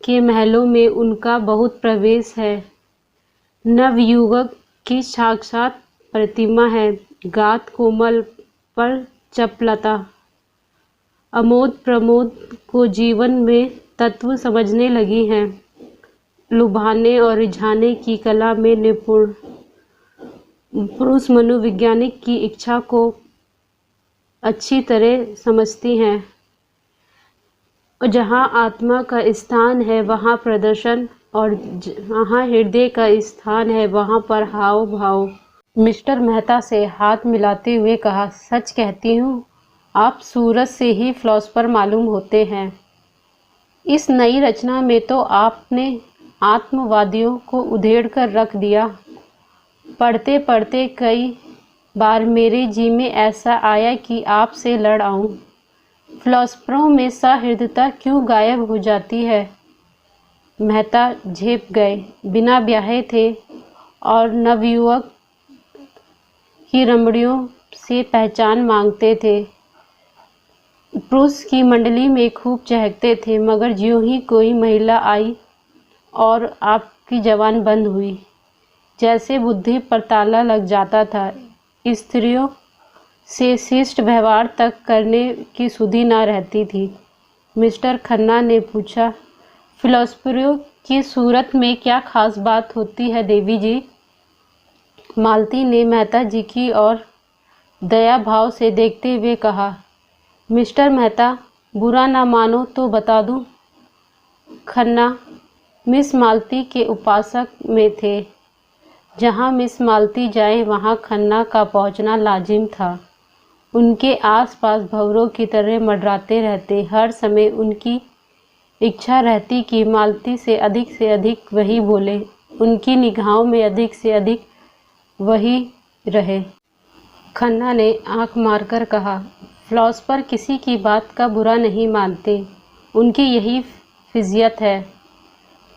के महलों में उनका बहुत प्रवेश है। नवयुवक की साक्षात प्रतिमा है। गात कोमल पर चपलता। अमोद प्रमोद को जीवन में तत्व समझने लगी हैं। लुभाने और रिझाने की कला में निपुण। पुरुष मनोवैज्ञानिक की इच्छा को अच्छी तरह समझती हैं। जहाँ आत्मा का स्थान है वहाँ प्रदर्शन, और जहाँ हृदय का स्थान है वहाँ पर हाव भाव। मिस्टर मेहता से हाथ मिलाते हुए कहा, सच कहती हूँ, आप सूरत से ही फिलॉसफर मालूम होते हैं। इस नई रचना में तो आपने आत्मवादियों को उधेड़ कर रख दिया। पढ़ते पढ़ते कई बार मेरे जी में ऐसा आया कि आपसे लड़ आऊं। फिलॉसफरों में सहृदयता क्यों गायब हो जाती है। मेहता झेप गए। बिना ब्याहे थे और नवयुवक की रमणियों से पहचान मांगते थे। पुरुष की मंडली में खूब चहकते थे, मगर ज्यों ही कोई महिला आई और आपकी जबान बंद हुई, जैसे बुद्धि पर ताला लग जाता था। स्त्रियों से शिष्ट व्यवहार तक करने की सुधि न रहती थी। मिस्टर खन्ना ने पूछा, फिलॉसफरों की सूरत में क्या खास बात होती है देवी जी? मालती ने मेहता जी की ओर दया भाव से देखते हुए कहा, मिस्टर मेहता, बुरा ना मानो तो बता दूं। खन्ना मिस मालती के उपासक में थे। जहाँ मिस मालती जाए वहाँ खन्ना का पहुँचना लाजिम था। उनके आसपास भंवरों की तरह मंडराते रहते। हर समय उनकी इच्छा रहती कि मालती से अधिक वही बोले, उनकी निगाहों में अधिक से अधिक वही रहे। खन्ना ने आंख मारकर कहा, फिलॉसफर किसी की बात का बुरा नहीं मानते, उनकी यही फिजियत है।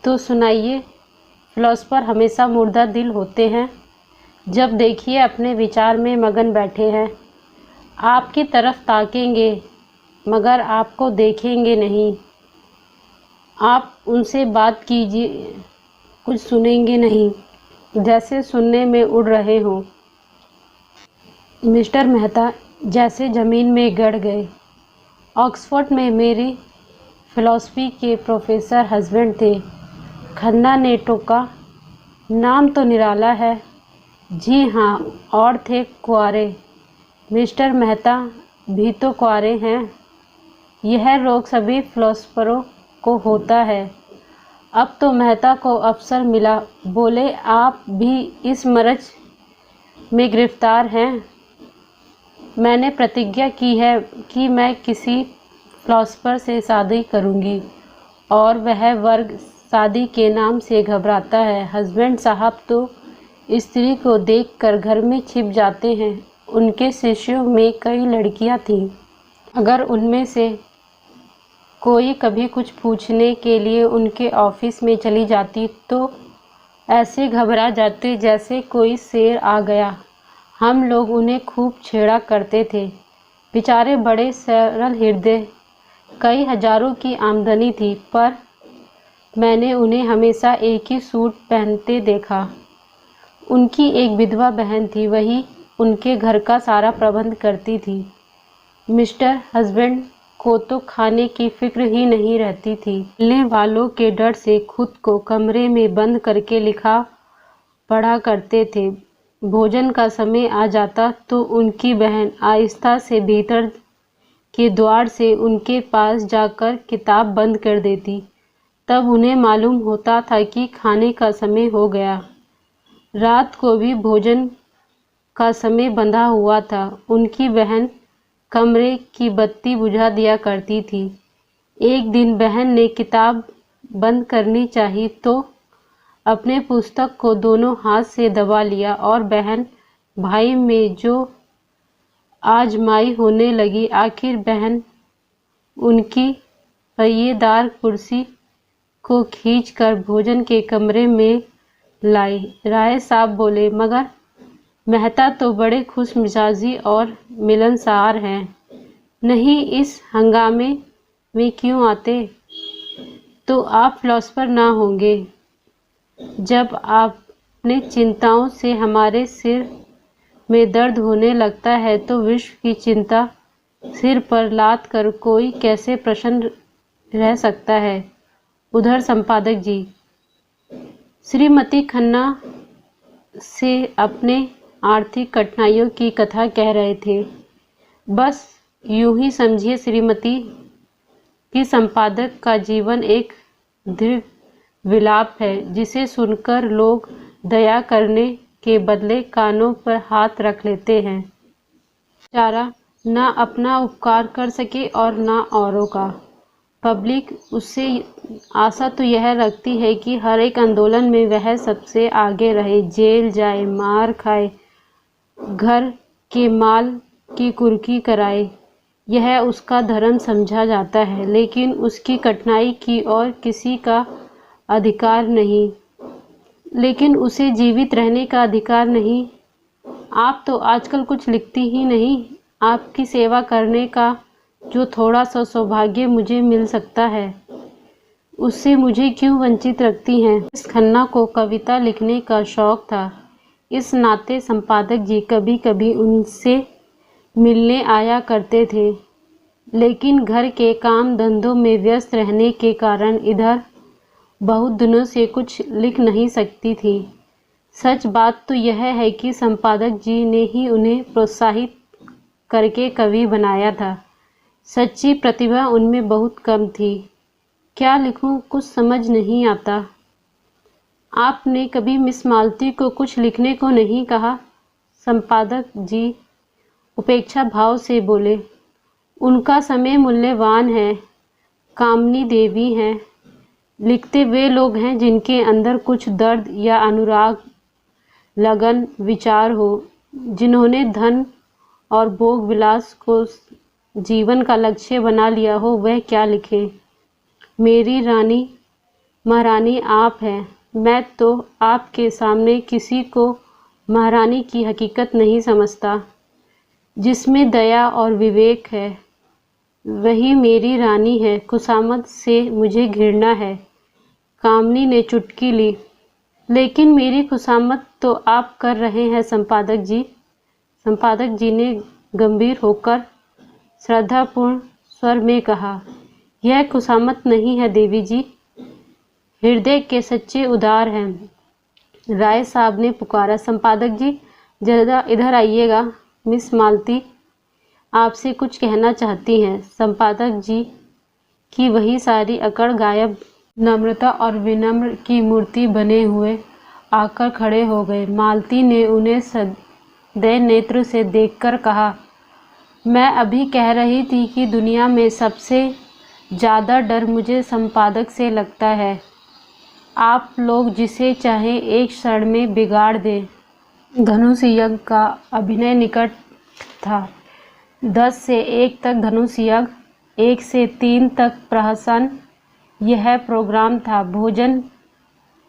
तो सुनाइए। फिलॉसफर हमेशा मुर्दा दिल होते हैं। जब देखिए अपने विचार में मगन बैठे हैं। आपकी तरफ ताकेंगे मगर आपको देखेंगे नहीं। आप उनसे बात कीजिए, कुछ सुनेंगे नहीं, जैसे सुनने में उड़ रहे हों। मिस्टर मेहता जैसे ज़मीन में गड़ गए। ऑक्सफोर्ड में मेरी फिलॉसफी के प्रोफेसर हस्बैंड थे। खन्ना ने टोका, नाम तो निराला है। जी हाँ, और थे कुंवारे। मिस्टर मेहता भी तो कुंवारे हैं। यह रोग सभी फिलॉसफरों को होता है। अब तो मेहता को अवसर मिला। बोले, आप भी इस मरज में गिरफ्तार हैं। मैंने प्रतिज्ञा की है कि मैं किसी फिलॉसफर से शादी करूंगी, और वह वर्ग शादी के नाम से घबराता है। हस्बैंड साहब तो स्त्री को देखकर घर में छिप जाते हैं। उनके शिष्यों में कई लड़कियां थीं। अगर उनमें से कोई कभी कुछ पूछने के लिए उनके ऑफिस में चली जाती तो ऐसे घबरा जाते जैसे कोई शेर आ गया। हम लोग उन्हें खूब छेड़ा करते थे। बेचारे बड़े सरल हृदय। कई हजारों की आमदनी थी, पर मैंने उन्हें हमेशा एक ही सूट पहनते देखा। उनकी एक विधवा बहन थी, वही उनके घर का सारा प्रबंध करती थी। मिस्टर हस्बैंड को तो खाने की फिक्र ही नहीं रहती थी। मिलने वालों के डर से खुद को कमरे में बंद करके लिखा पढ़ा करते थे। भोजन का समय आ जाता तो उनकी बहन आहिस्ता से भीतर के द्वार से उनके पास जाकर किताब बंद कर देती। तब उन्हें मालूम होता था कि खाने का समय हो गया। रात को भी भोजन का समय बंधा हुआ था। उनकी बहन कमरे की बत्ती बुझा दिया करती थी। एक दिन बहन ने किताब बंद करनी चाहिए तो अपने पुस्तक को दोनों हाथ से दबा लिया और बहन भाई में जो आजमाई होने लगी। आखिर बहन उनकी पहिएदार कुर्सी को खींचकर भोजन के कमरे में लाई। राय साहब बोले, मगर मेहता तो बड़े खुश मिजाजी और मिलनसार हैं, नहीं इस हंगामे में क्यों आते? तो आप फिलॉसफर ना होंगे। जब अपने चिंताओं से हमारे सिर में दर्द होने लगता है तो विश्व की चिंता सिर पर लाद कर कोई कैसे प्रसन्न रह सकता है? उधर संपादक जी श्रीमती खन्ना से अपने आर्थिक कठिनाइयों की कथा कह रहे थे। बस यूं ही समझिए श्रीमती कि संपादक का जीवन एक दीर्घ विलाप है, जिसे सुनकर लोग दया करने के बदले कानों पर हाथ रख लेते हैं। बेचारा ना अपना उपकार कर सके और ना औरों का। पब्लिक उससे आशा तो यह रखती है कि हर एक आंदोलन में वह सबसे आगे रहे, जेल जाए, मार खाए, घर के माल की कुर्की कराए। यह उसका धर्म समझा जाता है, लेकिन उसकी कठिनाई की और किसी का अधिकार नहीं, लेकिन उसे जीवित रहने का अधिकार नहीं। आप तो आजकल कुछ लिखती ही नहीं। आपकी सेवा करने का जो थोड़ा सा सौभाग्य मुझे मिल सकता है, उससे मुझे क्यों वंचित रखती हैं? इस खन्ना को कविता लिखने का शौक था। इस नाते संपादक जी कभी कभी उनसे मिलने आया करते थे, लेकिन घर के काम धंधों में व्यस्त रहने के कारण इधर बहुत दिनों से कुछ लिख नहीं सकती थी। सच बात तो यह है कि संपादक जी ने ही उन्हें प्रोत्साहित करके कवि बनाया था। सच्ची प्रतिभा उनमें बहुत कम थी। क्या लिखूं, कुछ समझ नहीं आता। आपने कभी मिस मालती को कुछ लिखने को नहीं कहा? संपादक जी उपेक्षा भाव से बोले, उनका समय मूल्यवान है। कामनी देवी हैं। लिखते वे लोग हैं जिनके अंदर कुछ दर्द या अनुराग, लगन, विचार हो, जिन्होंने धन और भोग विलास को जीवन का लक्ष्य बना लिया हो, वह क्या लिखें। मेरी रानी महारानी आप हैं। मैं तो आपके सामने किसी को महारानी की हकीकत नहीं समझता। जिसमें दया और विवेक है वही मेरी रानी है। खुशामद से मुझे घृणा है। कामनी ने चुटकी ली। लेकिन मेरी खुशामद तो आप कर रहे हैं संपादक जी। संपादक जी ने गंभीर होकर श्रद्धापूर्ण स्वर में कहा, यह खुशामद नहीं है देवी जी, हृदय के सच्चे उदार हैं। राय साहब ने पुकारा, संपादक जी जरा इधर आइएगा, मिस मालती आपसे कुछ कहना चाहती हैं। संपादक जी की वही सारी अकड़ गायब, नम्रता और विनम्र की मूर्ति बने हुए आकर खड़े हो गए। मालती ने उन्हें सदैव नेत्र से देखकर कहा, मैं अभी कह रही थी कि दुनिया में सबसे ज़्यादा डर मुझे संपादक से लगता है। आप लोग जिसे चाहे एक क्षण में बिगाड़ दें। धनुष यज्ञ का अभिनय निकट था। 10 से 1 तक धनुष यज्ञ, 1 से 3 तक प्रहसन, यह प्रोग्राम था। भोजन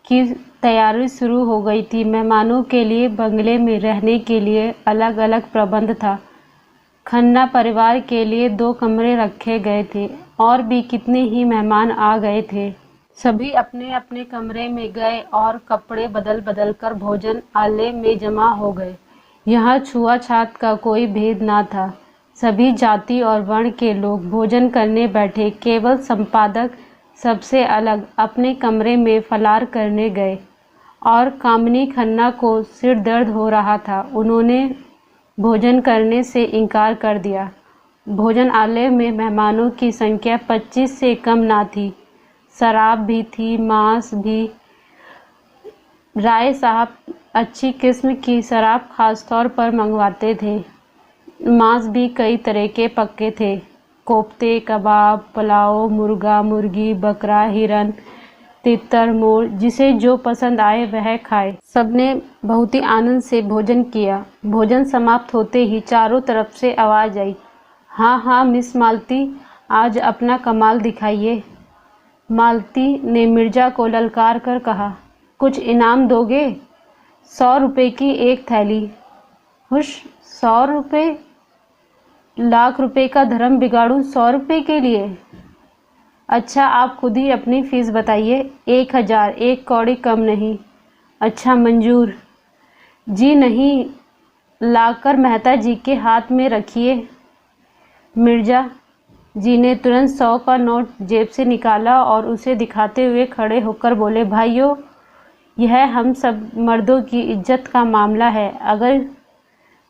की तैयारी शुरू हो गई थी। मेहमानों के लिए बंगले में रहने के लिए अलग अलग प्रबंध था। खन्ना परिवार के लिए 2 कमरे रखे गए थे और भी कितने ही मेहमान आ गए थे। सभी अपने अपने कमरे में गए और कपड़े बदल बदल कर भोजन आले में जमा हो गए। यहाँ छुआछूत का कोई भेद ना था। सभी जाति और वर्ण के लोग भोजन करने बैठे। केवल संपादक सबसे अलग अपने कमरे में फलार करने गए और कामिनी खन्ना को सिर दर्द हो रहा था। उन्होंने भोजन करने से इनकार कर दिया। भोजनालय में मेहमानों की संख्या 25 से कम ना थी। शराब भी थी, मांस भी। राय साहब अच्छी किस्म की शराब खास तौर पर मंगवाते थे। मांस भी कई तरह के पक्के थे, कोफ्ते, कबाब, पुलाव, मुर्गा, मुर्गी, बकरा, हिरन, तितर, मोर, जिसे जो पसंद आए वह खाए। सबने बहुत ही आनंद से भोजन किया। भोजन समाप्त होते ही चारों तरफ से आवाज़ आई, हाँ हाँ मिस मालती, आज अपना कमाल दिखाइए। मालती ने मिर्जा को ललकार कर कहा, कुछ इनाम दोगे? 100 रुपये की एक थैली। हुश, 100 रुपये? लाख रुपए का धर्म बिगाड़ूं 100 रुपये के लिए? अच्छा, आप खुद ही अपनी फीस बताइए। 1000, एक कौड़ी कम नहीं। अच्छा, मंजूर। जी नहीं, लाकर मेहता जी के हाथ में रखिए। मिर्जा जी ने तुरंत 100 का नोट जेब से निकाला और उसे दिखाते हुए खड़े होकर बोले, भाइयों, यह हम सब मर्दों की इज्जत का मामला है। अगर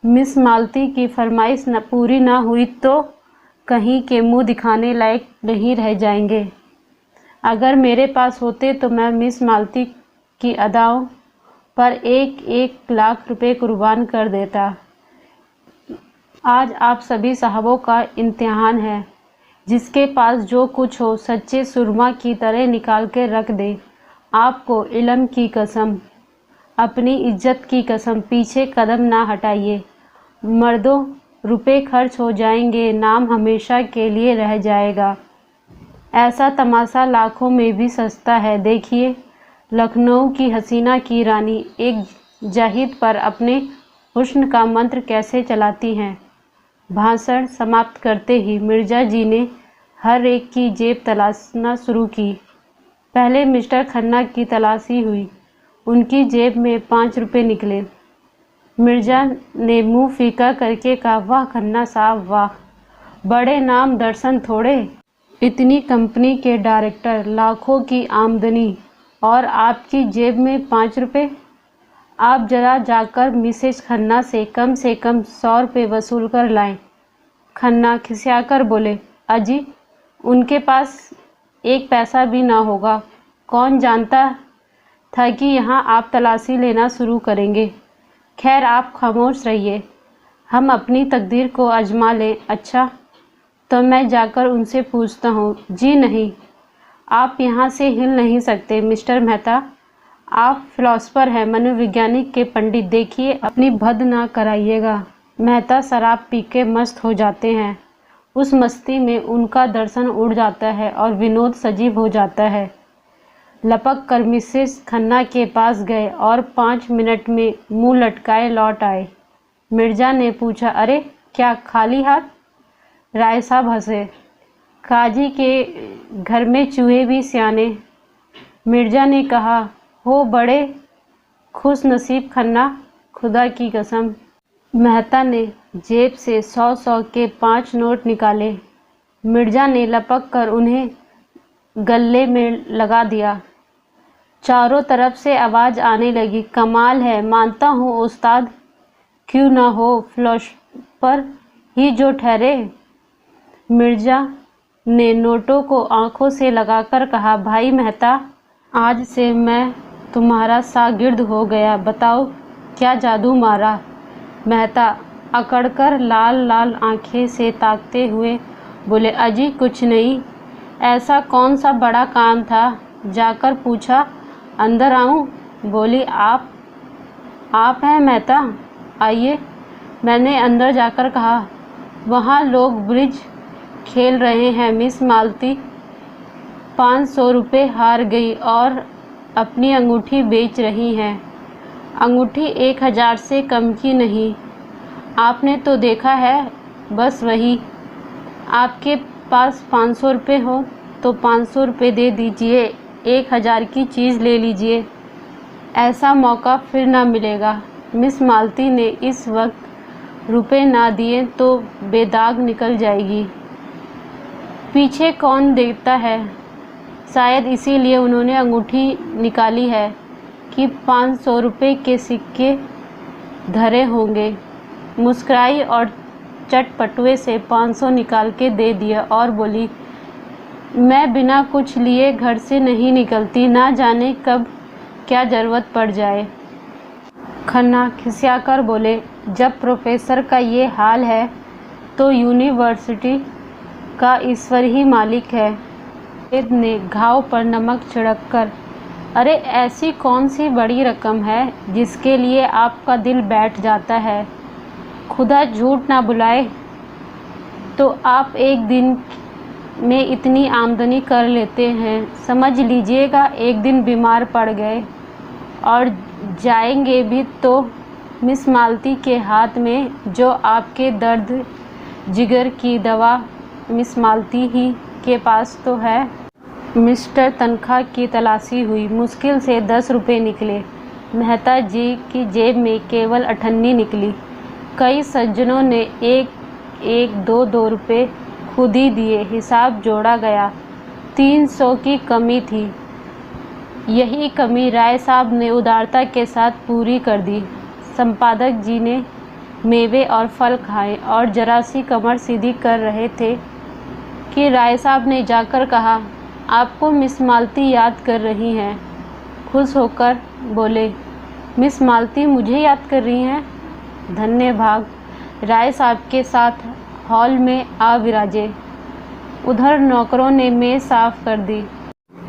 मिस मालती की फरमाइश पूरी ना हुई तो कहीं के मुंह दिखाने लायक नहीं रह जाएंगे। अगर मेरे पास होते तो मैं मिस मालती की अदाओं पर 1-1 लाख रुपए कुर्बान कर देता। आज आप सभी साहबों का इम्तिहान है। जिसके पास जो कुछ हो सच्चे सुरमा की तरह निकाल के रख दे। आपको इल्म की कसम, अपनी इज्जत की कसम, पीछे कदम ना हटाइए। मर्दों, रुपए खर्च हो जाएंगे, नाम हमेशा के लिए रह जाएगा। ऐसा तमाशा लाखों में भी सस्ता है। देखिए, लखनऊ की हसीना की रानी एक जाहिद पर अपने हुस्न का मंत्र कैसे चलाती हैं। भाषण समाप्त करते ही मिर्जा जी ने हर एक की जेब तलाशना शुरू की। पहले मिस्टर खन्ना की तलाशी हुई। उनकी जेब में 5 रुपये निकले। मिर्जा ने मुंह फीका करके कहा, वाह खन्ना साहब वाह, बड़े नाम दर्शन थोड़े। इतनी कंपनी के डायरेक्टर, लाखों की आमदनी और आपकी जेब में 5 रुपये। आप जरा जाकर मिसेज खन्ना से कम 100 रुपये वसूल कर लाएं। खन्ना खिसियाकर बोले, अजी, उनके पास 1 पैसा भी ना होगा। कौन जानता था कि यहाँ आप तलाशी लेना शुरू करेंगे। खैर, आप खामोश रहिए, हम अपनी तकदीर को आजमा लें। अच्छा, तो मैं जाकर उनसे पूछता हूँ। जी नहीं, आप यहाँ से हिल नहीं सकते मिस्टर मेहता। आप फिलोसफर हैं, मनोवैज्ञानिक के पंडित। देखिए, अपनी भद ना कराइएगा। मेहता शराब पी के मस्त हो जाते हैं। उस मस्ती में उनका दर्शन उड़ जाता है और विनोद सजीव हो जाता है। लपक कर मिसेस खन्ना के पास गए और 5 मिनट में मुंह लटकाए लौट आए। मिर्जा ने पूछा, अरे क्या खाली हाथ? राय साहब हंसे, काजी के घर में चूहे भी सियाने। मिर्जा ने कहा, हो बड़े खुश नसीब खन्ना, खुदा की कसम। मेहता ने जेब से 100-100 के 5 नोट निकाले। मिर्जा ने लपक कर उन्हें गले में लगा दिया। चारों तरफ से आवाज़ आने लगी, कमाल है, मानता हूँ उस्ताद, क्यों ना हो फिलोसफर ही जो ठहरे। मिर्जा ने नोटों को आंखों से लगाकर कहा, भाई मेहता, आज से मैं तुम्हारा शागिर्द हो गया। बताओ क्या जादू मारा? मेहता अकड़कर लाल लाल आंखें से ताकते हुए बोले, अजी कुछ नहीं। ऐसा कौन सा बड़ा काम था? जाकर पूछा, अंदर आऊं? बोली, आप हैं मेहता, आइए। मैंने अंदर जाकर कहा, वहाँ लोग ब्रिज खेल रहे हैं। मिस मालती 500 रुपये हार गई और अपनी अंगूठी बेच रही हैं। अंगूठी 1000 से कम की नहीं। आपने तो देखा है, बस वही। आपके पास 500 रुपये हो तो 500 रुपये दे दीजिए, 1000 की चीज़ ले लीजिए। ऐसा मौका फिर ना मिलेगा। मिस मालती ने इस वक्त रुपए ना दिए तो बेदाग निकल जाएगी। पीछे कौन देखता है, शायद इसीलिए उन्होंने अंगूठी निकाली है। कि 500 रुपये के सिक्के धरे होंगे। मुस्कुराई और चटपटुए से 500 निकाल के दे दिया और बोली, मैं बिना कुछ लिए घर से नहीं निकलती, ना जाने कब क्या ज़रूरत पड़ जाए। खन्ना खिसियाकर बोले, जब प्रोफेसर का ये हाल है तो यूनिवर्सिटी का ईश्वर ही मालिक है। वेद ने घाव पर नमक छिड़ककर, अरे ऐसी कौन सी बड़ी रकम है जिसके लिए आपका दिल बैठ जाता है? खुदा झूठ ना बुलाए तो आप एक दिन में इतनी आमदनी कर लेते हैं। समझ लीजिएगा एक दिन बीमार पड़ गए और जाएंगे भी तो मिस मालती के हाथ में, जो आपके दर्द जिगर की दवा मिस मालती ही के पास तो है। मिस्टर तनख्वाह की तलाशी हुई। मुश्किल से 10 रुपये निकले। मेहता जी की जेब में केवल 98 निकली। कई सज्जनों ने एक 2 रुपये खुद ही दिए। हिसाब जोड़ा गया, 300 की कमी थी। यही कमी राय साहब ने उदारता के साथ पूरी कर दी। संपादक जी ने मेवे और फल खाए और जरा सी कमर सीधी कर रहे थे कि राय साहब ने जाकर कहा, आपको मिस मालती याद कर रही हैं। खुश होकर बोले, मिस मालती मुझे याद कर रही हैं? धन्य भाग। राय साहब के साथ हॉल में आ विराजे। उधर नौकरों ने मेज़ साफ कर दी।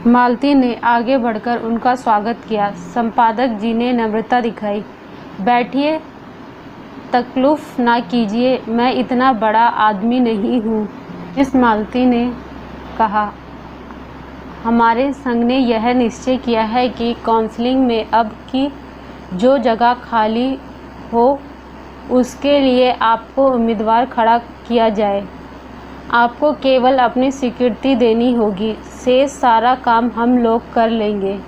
मालती ने आगे बढ़कर उनका स्वागत किया। संपादक जी ने नम्रता दिखाई। बैठिए, तकल्लुफ़ ना कीजिए, मैं इतना बड़ा आदमी नहीं हूँ। मिस मालती ने कहा, हमारे संघ ने यह निश्चय किया है कि काउंसलिंग में अब की जो जगह खाली हो उसके लिए आपको उम्मीदवार खड़ा किया जाए। आपको केवल अपनी स्वीकृति देनी होगी, शेष सारा काम हम लोग कर लेंगे।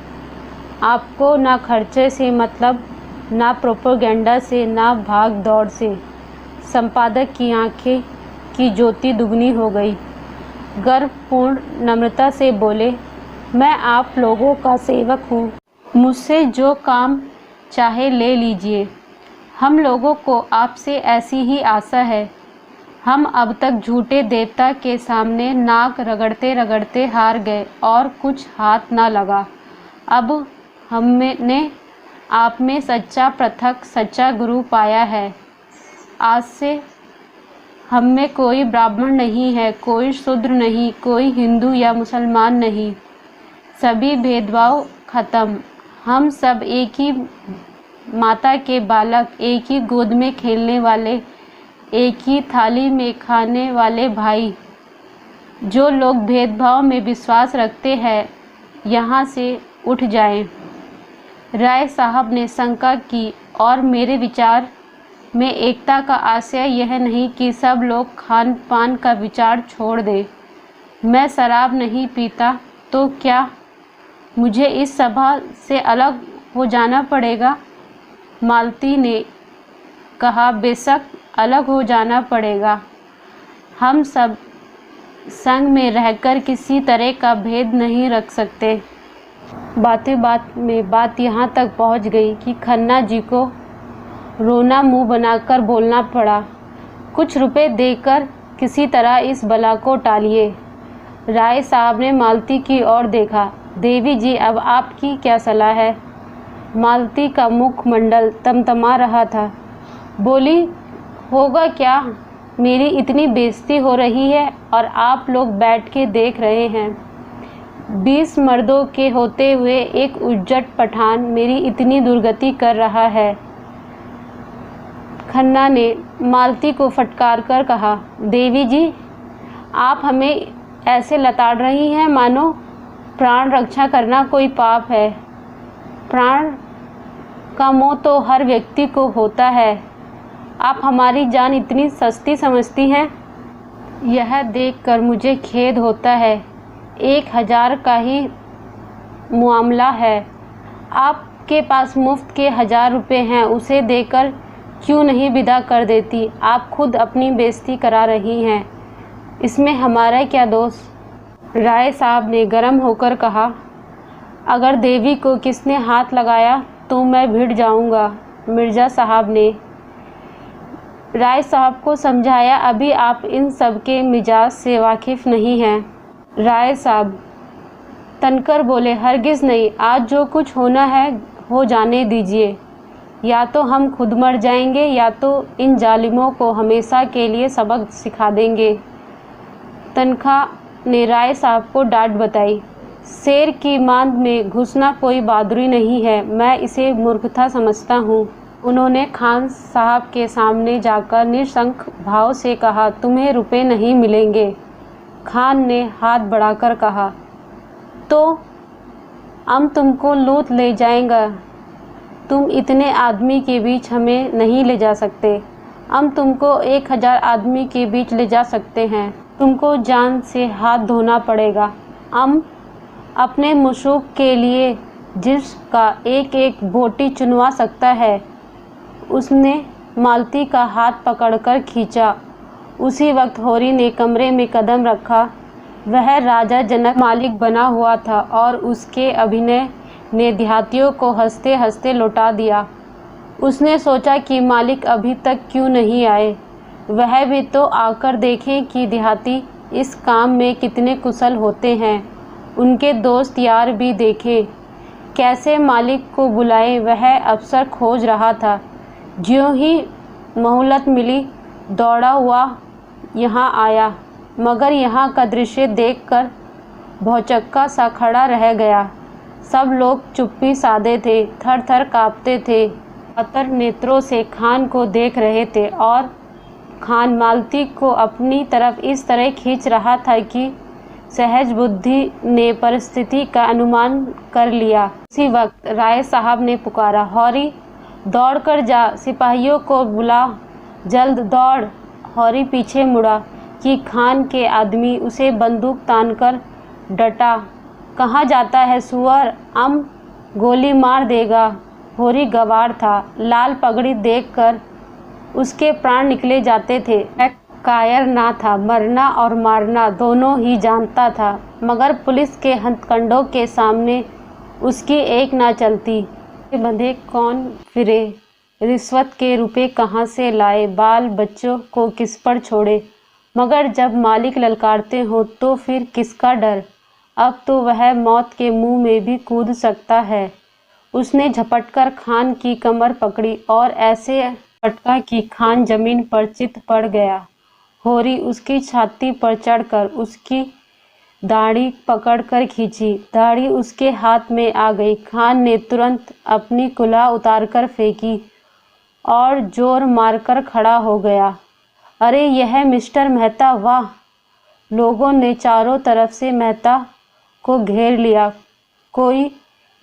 आपको ना खर्चे से मतलब, ना प्रोपेगेंडा से, ना भाग दौड़ से। संपादक की आंखें की ज्योति दुगनी हो गई। गर्वपूर्ण नम्रता से बोले, मैं आप लोगों का सेवक हूँ, मुझसे जो काम चाहे ले लीजिए। हम लोगों को आपसे ऐसी ही आशा है। हम अब तक झूठे देवता के सामने नाक रगड़ते रगड़ते हार गए और कुछ हाथ ना लगा। अब हमने आप में सच्चा पृथक सच्चा गुरु पाया है। आज से हम में कोई ब्राह्मण नहीं है, कोई शूद्र नहीं, कोई हिंदू या मुसलमान नहीं। सभी भेदभाव खत्म। हम सब एक ही माता के बालक, एक ही गोद में खेलने वाले, एक ही थाली में खाने वाले भाई। जो लोग भेदभाव में विश्वास रखते हैं यहाँ से उठ जाएं। राय साहब ने शंका की, और मेरे विचार में एकता का आशय यह नहीं कि सब लोग खान पान का विचार छोड़ दें। मैं शराब नहीं पीता तो क्या मुझे इस सभा से अलग हो जाना पड़ेगा? मालती ने कहा, बेशक अलग हो जाना पड़ेगा। हम सब संग में रहकर किसी तरह का भेद नहीं रख सकते। बातें बात में बात यहाँ तक पहुँच गई कि खन्ना जी को रोना मुंह बनाकर बोलना पड़ा, कुछ रुपए देकर किसी तरह इस बला को टालिए। राय साहब ने मालती की ओर देखा। देवी जी, अब आपकी क्या सलाह है? मालती का मुखमंडल तमतमा रहा था। बोली, होगा क्या, मेरी इतनी बेइज्जती हो रही है और आप लोग बैठ के देख रहे हैं। 20 मर्दों के होते हुए एक उज्जट पठान मेरी इतनी दुर्गति कर रहा है। खन्ना ने मालती को फटकार कर कहा, देवी जी, आप हमें ऐसे लताड़ रही हैं मानो प्राण रक्षा करना कोई पाप है। प्राण का मोह तो हर व्यक्ति को होता है। आप हमारी जान इतनी सस्ती समझती हैं? यह देखकर मुझे खेद होता है। 1000 का ही मामला है। आपके पास मुफ्त के 1000 रुपये हैं, उसे देकर क्यों नहीं विदा कर देती? आप खुद अपनी बेइज्जती करा रही हैं, इसमें हमारा क्या दोष? राय साहब ने गर्म होकर कहा, अगर देवी को किसने हाथ लगाया तो मैं भिड़ जाऊंगा। मिर्ज़ा साहब ने राय साहब को समझाया, अभी आप इन सब के मिजाज से वाकिफ़ नहीं हैं। राय साहब तनकर बोले, हरगिज़ नहीं, आज जो कुछ होना है हो जाने दीजिए। या तो हम खुद मर जाएंगे या तो इन जालिमों को हमेशा के लिए सबक सिखा देंगे। तनखा ने राय साहब को डांट बताई, शेर की मांद में घुसना कोई बहादुरी नहीं है, मैं इसे मूर्खता समझता हूँ। उन्होंने खान साहब के सामने जाकर निशंक भाव से कहा, तुम्हें रुपए नहीं मिलेंगे। खान ने हाथ बढ़ाकर कहा, तो हम तुमको लूट ले जाएंगे। तुम इतने आदमी के बीच हमें नहीं ले जा सकते। हम तुमको 1000 आदमी के बीच ले जा सकते हैं। तुमको जान से हाथ धोना पड़ेगा। हम अपने मशूक के लिए जिसका एक एक बोटी चुनवा सकता है। उसने मालती का हाथ पकड़कर खींचा। उसी वक्त होरी ने कमरे में कदम रखा। वह राजा जनक मालिक बना हुआ था और उसके अभिनय ने देहातियों को हंसते हंसते लौटा दिया। उसने सोचा कि मालिक अभी तक क्यों नहीं आए, वह भी तो आकर देखें कि देहाती इस काम में कितने कुशल होते हैं। उनके दोस्त यार भी देखें, कैसे मालिक को बुलाए। वह अफसर खोज रहा था। ज्यों ही मोहलत मिली दौड़ा हुआ यहाँ आया, मगर यहाँ का दृश्य देखकर भौचक्का सा खड़ा रह गया। सब लोग चुप्पी साधे थे, थर थर काँपते थे, अतर नेत्रों से खान को देख रहे थे और खान मालती को अपनी तरफ इस तरह खींच रहा था कि सहज बुद्धि ने परिस्थिति का अनुमान कर लिया। उसी वक्त राय साहब ने पुकारा, हौरी दौड़कर जा, सिपाहियों को बुला, जल्द दौड़। हौरी पीछे मुड़ा कि खान के आदमी उसे बंदूक तानकर डटा। कहाँ जाता है सुअर, हम गोली मार देगा। होरी गवार था, लाल पगड़ी देखकर उसके प्राण निकले जाते थे। वह कायर ना था, मरना और मारना दोनों ही जानता था, मगर पुलिस के हथकंडों के सामने उसकी एक ना चलती। बंधे कौन फिरे, रिश्वत के रुपए कहाँ से लाए, बाल बच्चों को किस पर छोड़े। मगर जब मालिक ललकारते हो तो फिर किसका डर। अब तो वह मौत के मुंह में भी कूद सकता है। उसने झपटकर खान की कमर पकड़ी और ऐसे पटका कि खान जमीन पर चित पड़ गया। होरी उसकी छाती पर चढ़कर उसकी दाढ़ी पकड़कर खींची। दाढ़ी उसके हाथ में आ गई। खान ने तुरंत अपनी कुल्हा उतारकर फेंकी और जोर मारकर खड़ा हो गया। अरे यह मिस्टर मेहता, वाह! लोगों ने चारों तरफ से मेहता को घेर लिया। कोई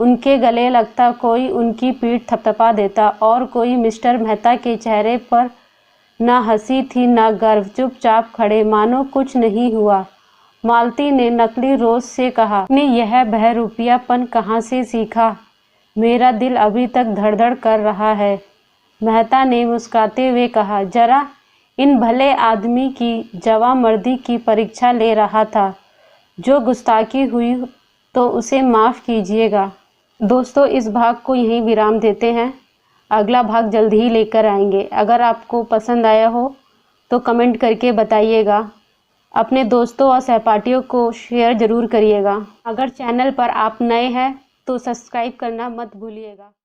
उनके गले लगता, कोई उनकी पीठ थपथपा देता और कोई मिस्टर मेहता के चेहरे पर ना हंसी थी ना गर्व, चुपचाप खड़े मानो कुछ नहीं हुआ। मालती ने नकली रोज से कहा, ने यह बहरूपियापन कहाँ से सीखा? मेरा दिल अभी तक धड़धड़ कर रहा है। मेहता ने मुस्कुराते हुए कहा, जरा इन भले आदमी की जवामर्दी की परीक्षा ले रहा था। जो गुस्ताखी हुई तो उसे माफ़ कीजिएगा। दोस्तों, इस भाग को यहीं विराम देते हैं। अगला भाग जल्द ही लेकर आएंगे। अगर आपको पसंद आया हो तो कमेंट करके बताइएगा। अपने दोस्तों और सहपाठियों को शेयर ज़रूर करिएगा। अगर चैनल पर आप नए हैं तो सब्सक्राइब करना मत भूलिएगा।